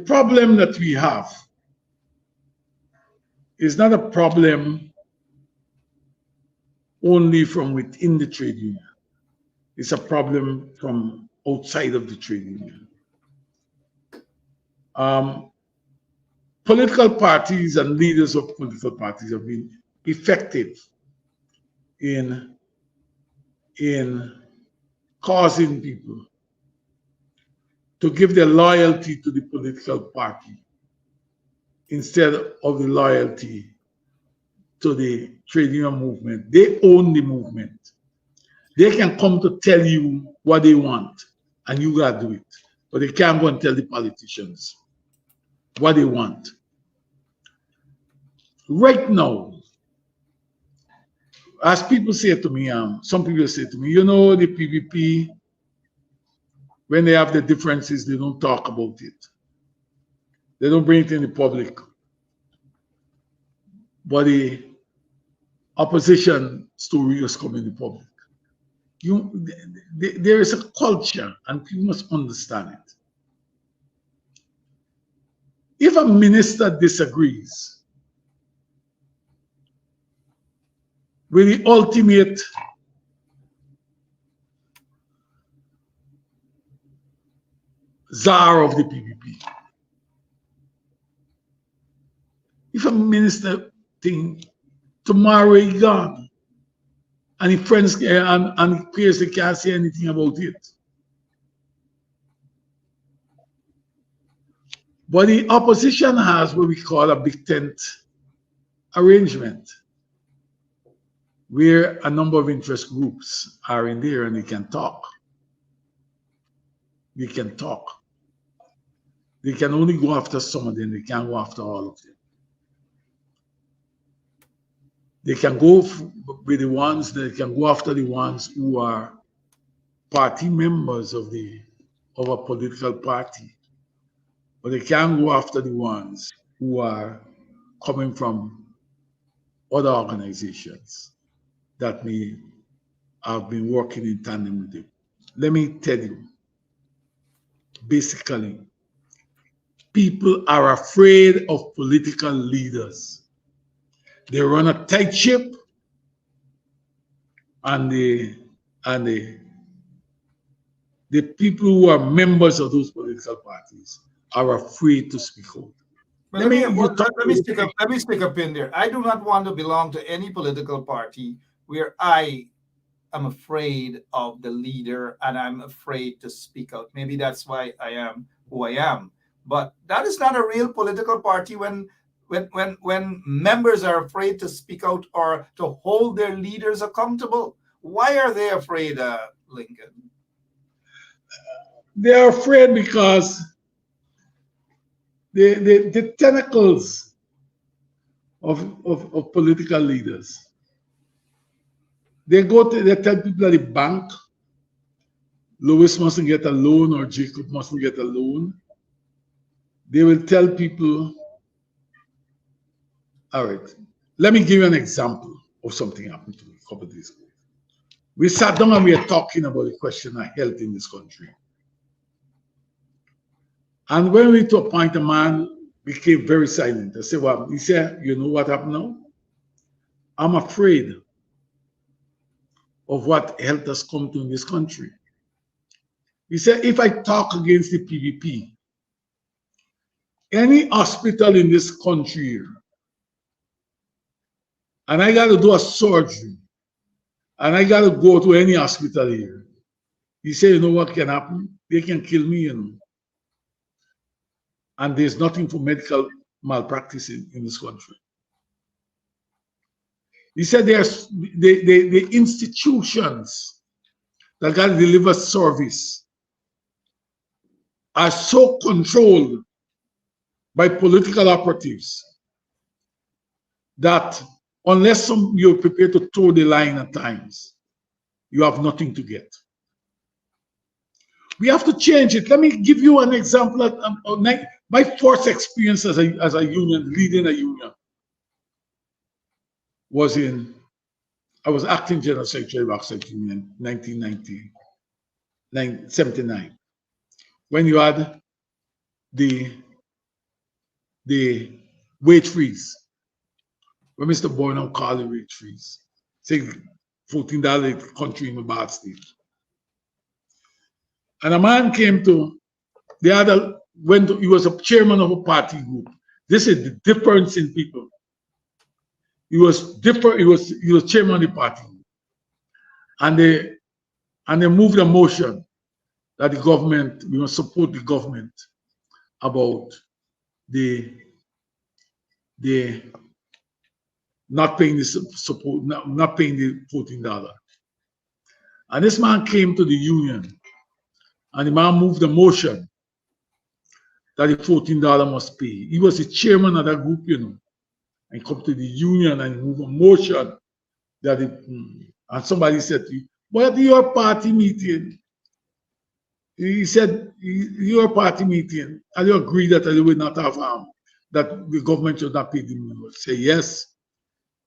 problem that we have is not a problem only from within the trade union. It's a problem from outside of the trade union. Political parties and leaders of political parties have been effective in causing people to give their loyalty to the political party instead of the loyalty to the trade union movement. They own the movement. They can come to tell you what they want, and you gotta do it. But they can't go and tell the politicians what they want. Right now, as people say to me, some people say to me, you know, the PPP, when they have the differences, they don't talk about it. They don't bring it in the public. But the opposition story is coming in the public. There is a culture, and people must understand it. If a minister disagrees with the ultimate czar of the PPP, if a minister think tomorrow he gone, and his friends and peers they can't say anything about it. But the opposition has what we call a big tent arrangement, where a number of interest groups are in there and they can talk. They can talk. They can only go after some of them, they can't go after all of them. They can go with the ones, they can go after the ones who are party members of a political party. But they can't go after the ones who are coming from other organizations that may have been working in tandem with them. Let me tell you, basically, people are afraid of political leaders. They run a tight ship, and the people who are members of those political parties are afraid to speak out. Let me stick a pin there. I do not want to belong to any political party where I am afraid of the leader and I'm afraid to speak out. Maybe that's why I am who I am. But that is not a real political party when members are afraid to speak out or to hold their leaders accountable. Why are they afraid, Lincoln? They're afraid because the tentacles of political leaders. They tell people at the bank, Louis mustn't get a loan or Jacob mustn't get a loan. They will tell people, all right, let me give you an example of something happened to me a couple of days ago. We sat down and we were talking about the question of health in this country. And when we to appoint a man, became very silent. I said, well, he said, you know what happened now? I'm afraid of what health has come to in this country. He said, if I talk against the PPP, any hospital in this country here, and I got to do a surgery, and I got to go to any hospital here, he said, you know what can happen? They can kill me, you know. And there's nothing for medical malpractice in this country. He said there's the institutions that got to deliver service are so controlled by political operatives that unless you're prepared to toe the line at times, you have nothing to get. We have to change it. Let me give you an example. My first experience as a union, leading a union, was I was acting general secretary of Oxford Union in 1979, when you had the wage freeze, when Mr. Boynham called the wage freeze, saying $14 country in the bad state. And a man came to, they had he was a chairman of a party group. This is the difference in people. He was different. He was chairman of the party, and they moved a motion that the government, we must support the government about the not paying the support, not paying the $14. And this man came to the union, and the man moved a motion that the $14 must pay. He was the chairman of that group, you know, and come to the union and move a motion that and somebody said to you, "What your party meeting?" He said, "Your party meeting, and you agree that they will not have that the government should not pay the money?" Say yes.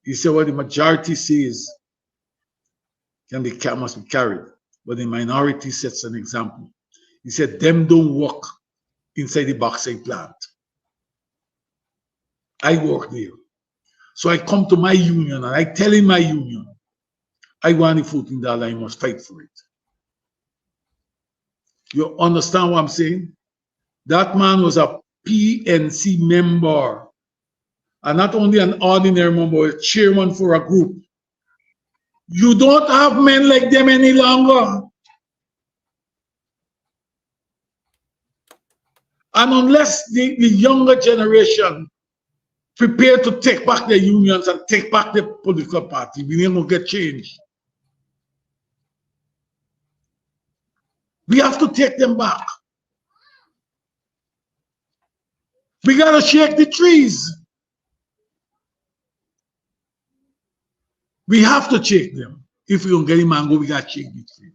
He said, "What the majority says must be carried, but the minority sets an example." He said, "Them don't work inside the bauxite plant. I work there. So I come to my union and I tell in my union, I want the $14, I must fight for it." You understand what I'm saying? That man was a PNC member, and not only an ordinary member, a chairman for a group. You don't have men like them any longer. And unless the younger generation prepare to take back their unions and take back their political party, we ain't gonna get change. We have to take them back. We gotta shake the trees. We have to shake them. If we don't get him mango, we gotta shake the tree.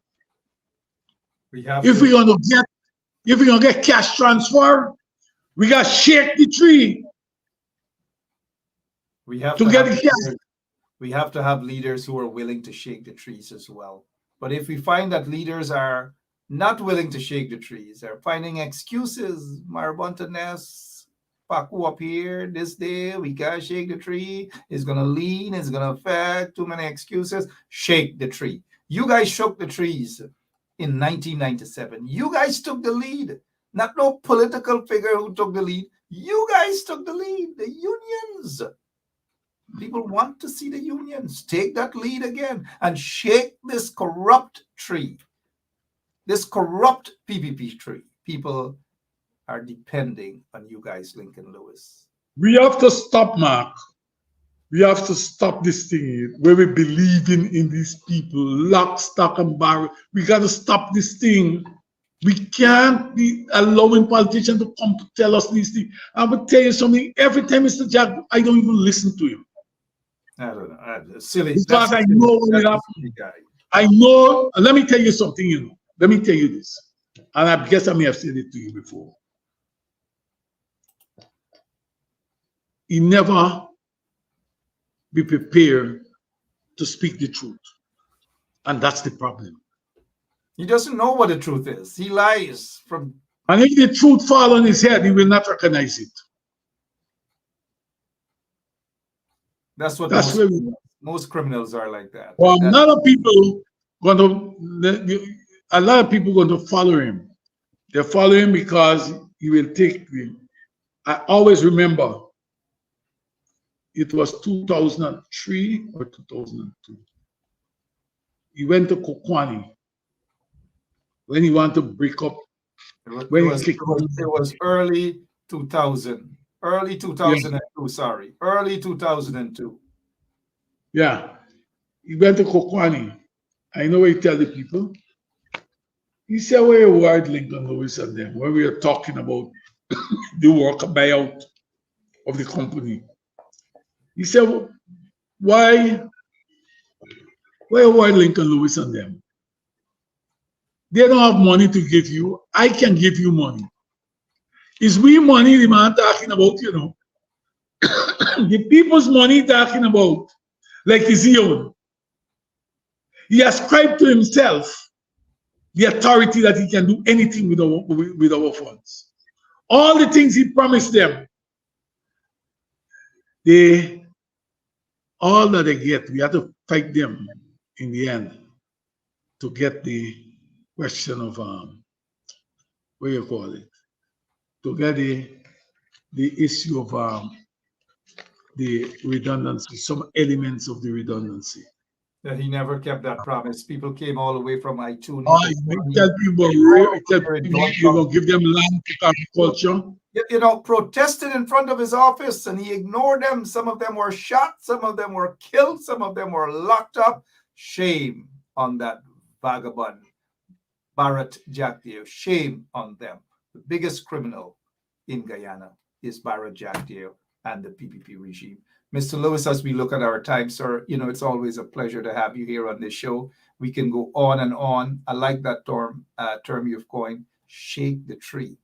If we're gonna get cash transfer, we gotta shake the tree. We have to get the cash. We have to have leaders who are willing to shake the trees as well. But if we find that leaders are not willing to shake the trees, they're finding excuses, Marabunta Ness, Paku up here this day, we can't shake the tree, it's gonna lean, it's gonna affect, too many excuses, shake the tree. You guys shook the trees in 1997. You guys took the lead, not no political figure who took the lead. You guys took the lead, the unions. People want to see the unions take that lead again and shake this corrupt tree, this corrupt PPP tree. People are depending on you guys, Lincoln Lewis. We have to stop, Mark. We have to stop this thing where we believe in these people, lock, stock, and barrel. We got to stop this thing. We can't be allowing politicians to come to tell us these things. I will tell you something. Every time Mr. Jack, I don't even listen to him. I don't know. Silly. Because I know what will happen. I know. Let me tell you something, you know. Let me tell you this. And I guess I may have said it to you before. He never be prepared to speak the truth. And that's the problem. He doesn't know what the truth is. He lies from. And if the truth fall on his head, he will not recognize it. That's what most criminals are like that. Well, a lot of people going to follow him. They follow him because he will take them. I always remember it was 2003 or 2002. He went to Kokwani when he wanted to break up. It was early 2000. Early 2002, yeah. Sorry. Early 2002. Yeah. He went to Kokwani. I know what he tell the people. He said, "Where word Lincoln Lewis and them, where we are talking about the work buyout of the company." He said, why word Lincoln Lewis and them? They don't have money to give you. I can give you money. Is we money the man talking about, you know? The people's money talking about, like his own. He ascribed to himself the authority that he can do anything with our funds. All the things he promised them, all that they get, we have to fight them in the end to get the question of what you call it, to get the issue of the redundancy, some elements of the redundancy. That he never kept that promise. People came all the way from Ituni. Oh, you tell people, you know, give them land to agriculture. You know, protested in front of his office, and he ignored them. Some of them were shot, some of them were killed, some of them were locked up. Shame on that vagabond, Bharat Jagdeo. Shame on them. The biggest criminal in Guyana is Bharat Jagdeo and the PPP regime. Mr. Lewis, as we look at our time, sir, you know, it's always a pleasure to have you here on this show. We can go on and on. I like that term you've coined, shake the tree.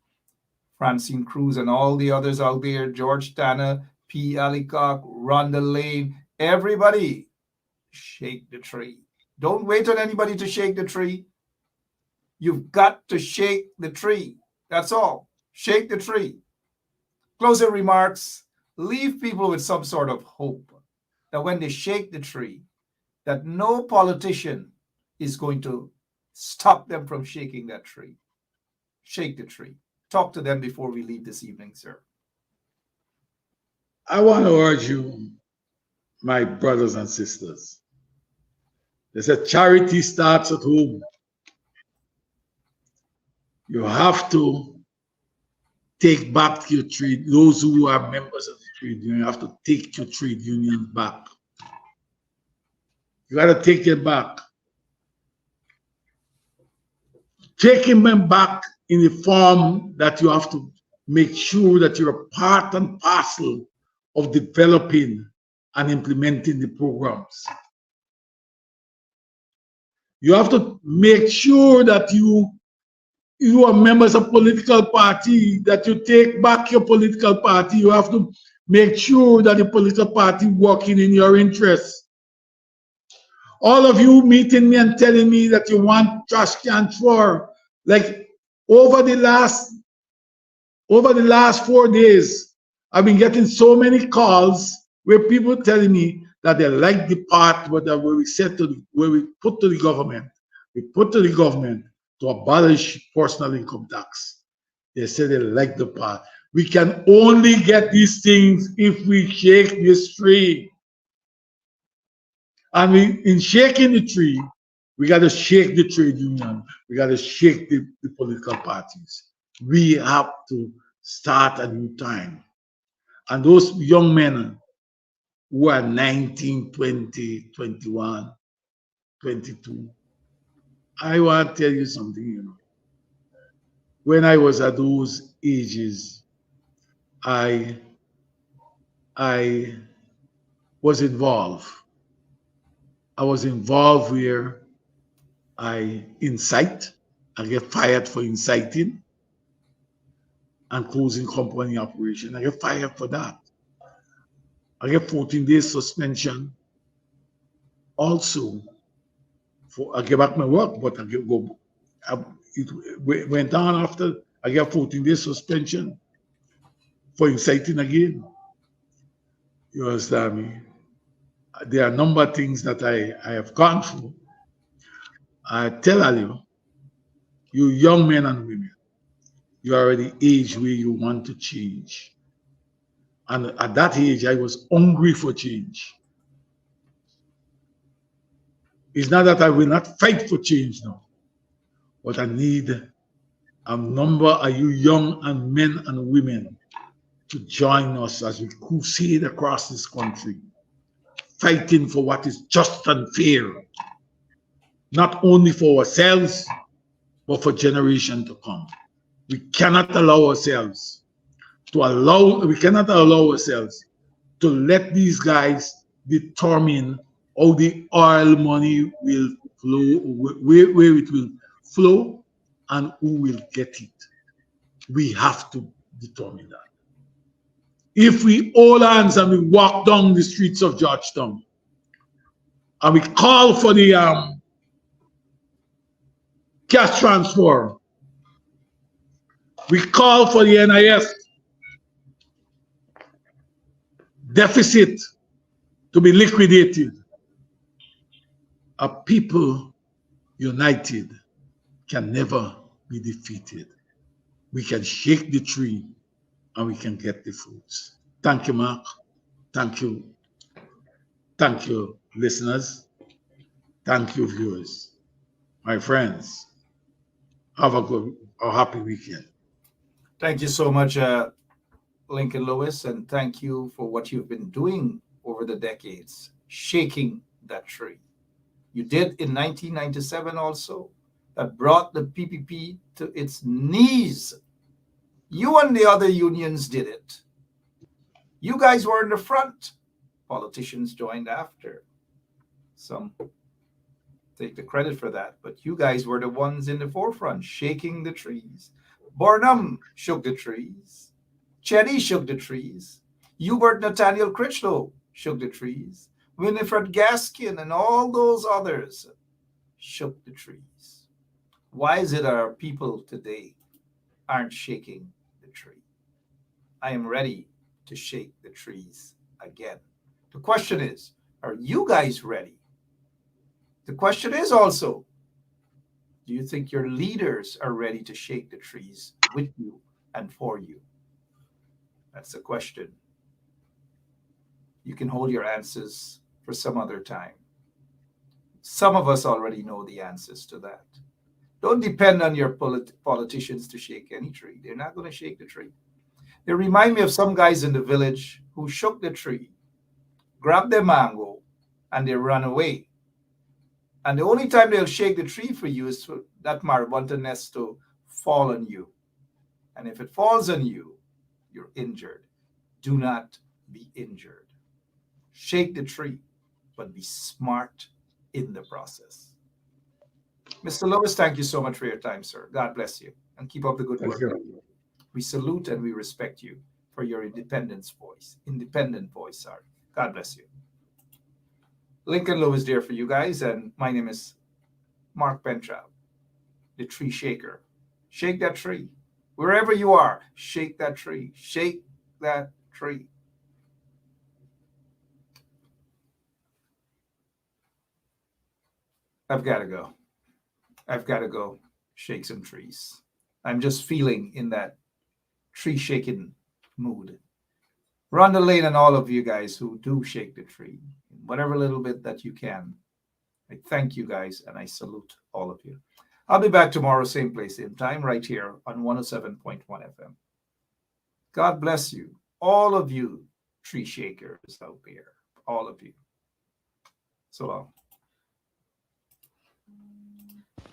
Francine Cruz and all the others out there, George Tanner, P. Alicock, Rhonda Lane, everybody, shake the tree. Don't wait on anybody to shake the tree. You've got to shake the tree. That's all. Shake the tree. Closing remarks. Leave people with some sort of hope that when they shake the tree, that no politician is going to stop them from shaking that tree. Shake the tree. Talk to them before we leave this evening, sir. I want to urge you, my brothers and sisters. They said charity starts at home. You have to take back your trade. Those who are members of the trade union have to take your trade union back. You got to take it back. Taking them back in the form that you have to make sure that you're a part and parcel of developing and implementing the programs. You have to make sure that you are members of political party, that you take back your political party. You have to make sure that the political party working in your interests. All of you meeting me and telling me that you want trash can for, like over the last 4 days, I've been getting so many calls where people telling me that they like the part where we said where we put to the government. We put to the government to abolish personal income tax. They say they like the part. We can only get these things if we shake this tree. And in shaking the tree, we got to shake the trade union. We got to shake the political parties. We have to start a new time. And those young men who are 19, 20, 21, 22, I want to tell you something, you know. When I was at those ages, I was involved. I was involved where I incite. I get fired for inciting and closing company operation. I get fired for that. I get 14 days suspension. Also, I get back my work, but I get go. It went on after I get 14 days suspension for inciting again. You understand me? There are a number of things that I have gone through. I tell you, you young men and women, you are at the age where you want to change. And at that age, I was hungry for change. It's not that I will not fight for change now, but I need a number of you young and men and women to join us as we crusade across this country, fighting for what is just and fair, not only for ourselves, but for generations to come. We cannot allow ourselves to let these guys determine how the oil money will flow, where it will flow, and who will get it. We have to determine that. If we hold hands and we walk down the streets of Georgetown and we call for the cash transfer, we call for the NIS deficit to be liquidated, a people united can never be defeated. we can shake the tree and we can get the fruits. Thank you, Mark. Thank you. Thank you, listeners. Thank you, viewers. My friends, have a happy weekend. Thank you so much, Lincoln Lewis, and thank you for what you've been doing over the decades, shaking that tree. You did in 1997 also, that brought the PPP to its knees. You and the other unions did it. You guys were in the front. Politicians joined after. Some take the credit for that, but you guys were the ones in the forefront, shaking the trees. Burnham shook the trees. Chetty shook the trees. Hubert Nathaniel Critchlow shook the trees. Winifred Gaskin and all those others shook the trees. Why is it our people today aren't shaking the tree? I am ready to shake the trees again. The question is, are you guys ready? The question is also, do you think your leaders are ready to shake the trees with you and for you? That's the question. You can hold your answers for some other time. Some of us already know the answers to that. Don't depend on your politicians to shake any tree. They're not going to shake the tree. They remind me of some guys in the village who shook the tree, grabbed their mango, and they ran away. And the only time they'll shake the tree for you is for that marabunta nest to fall on you. And if it falls on you, you're injured. Do not be injured. Shake the tree, but be smart in the process. Mr. Lewis, thank you so much for your time, sir. God bless you, and keep up the good Thank work. you. We salute and we respect you for your independent voice, sorry. God bless you. Lincoln Lewis there for you guys, and my name is Mark Bentrout, the tree shaker. Shake that tree. Wherever you are, shake that tree. Shake that tree. I've got to go. I've got to go shake some trees. I'm just feeling in that tree shaking mood. Rhonda Lane and all of you guys who do shake the tree, whatever little bit that you can. I thank you guys and I salute all of you. I'll be back tomorrow, same place, same time, right here on 107.1 FM. God bless you, all of you tree shakers out there, all of you. So long.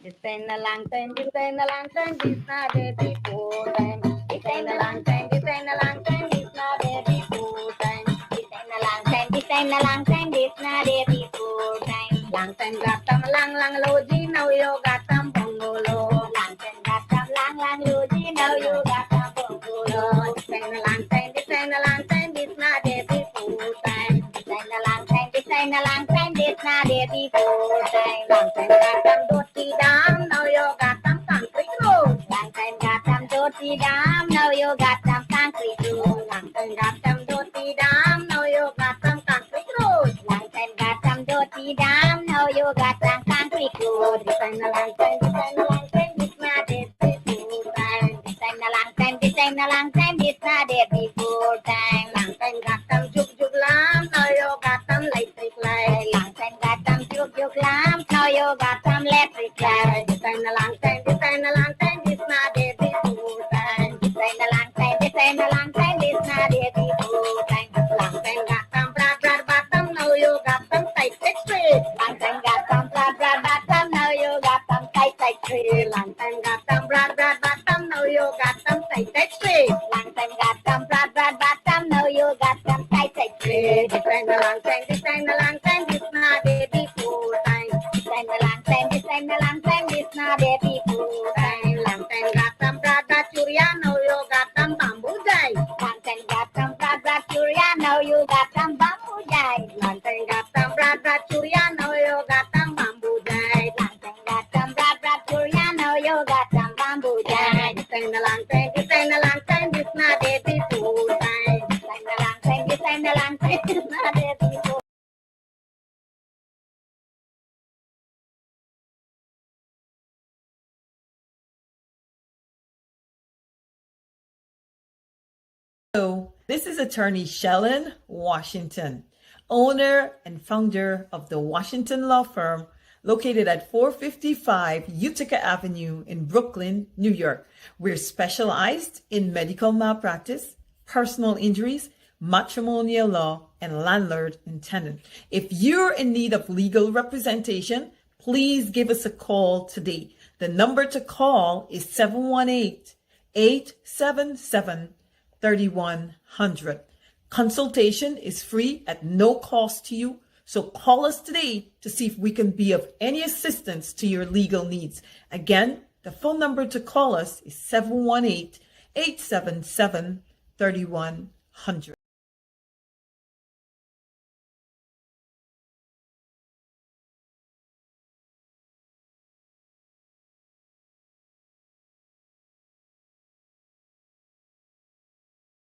It's been a long time, it's been a long time, it's not there before time. It's been a long time, it's been a long time, it's not there before time. It's been a long time, it's been a long time, it's not there before time. Long time got some lang loji, now you got some bungalow. Long time got some lang loji, now you got some bungalow. It's been a long time, it's been a long time, it's not there before time. It's been a long time, it's been a long time, it's not there before time. Long time got some dirty dam, now you got some concrete road. Long time got some dirty dam, now you got some concrete road. Long time got some dirty dam, now you got some concrete road. Long time got some dirty dam, now you got some concrete road. This ain't a long time, this ain't a long time, this not it before time. This ain't a long time, this ain't a long time, this not it before time. Long time got some juk lamp, now you got some electric light. Long time got some juk lamp, now you got some electric light. This ain't a long time, this ain't a long time, this not it before time. This ain't a long time, this ain't a long time, this not it before time. Long time got some broad bottom, now you got some tight straight. Long time got some broad bottom, now you got some tight straight. Long time got some broad bottom, now you got some tight straight. Long time got some broad bottom, now you got some tight straight. This ain't a long time, this ain't a long time, this not it before time. This ain't a long time, this ain't a long time, this not it before time. Long time got some broad churia, now you got some bamboo jai. Long time got some broad churia, now you got some bamboo jai. Long time got some broad churia, now you got some bamboo jai. Long time got some broad churia, now you got some bamboo jai. This ain't a long time, this ain't a long time, this not it before time. This ain't a long time, this ain't a long time, this not it before. Hello, this is attorney Shellen Washington, owner and founder of the Washington Law Firm located at 455 Utica Avenue in Brooklyn, New York. We're specialized in medical malpractice, personal injuries, matrimonial law, and landlord and tenant. If you're in need of legal representation, please give us a call today. The number to call is 718-877-3100. Consultation is free at no cost to you. So call us today to see if we can be of any assistance to your legal needs. Again, the phone number to call us is 718-877-3100.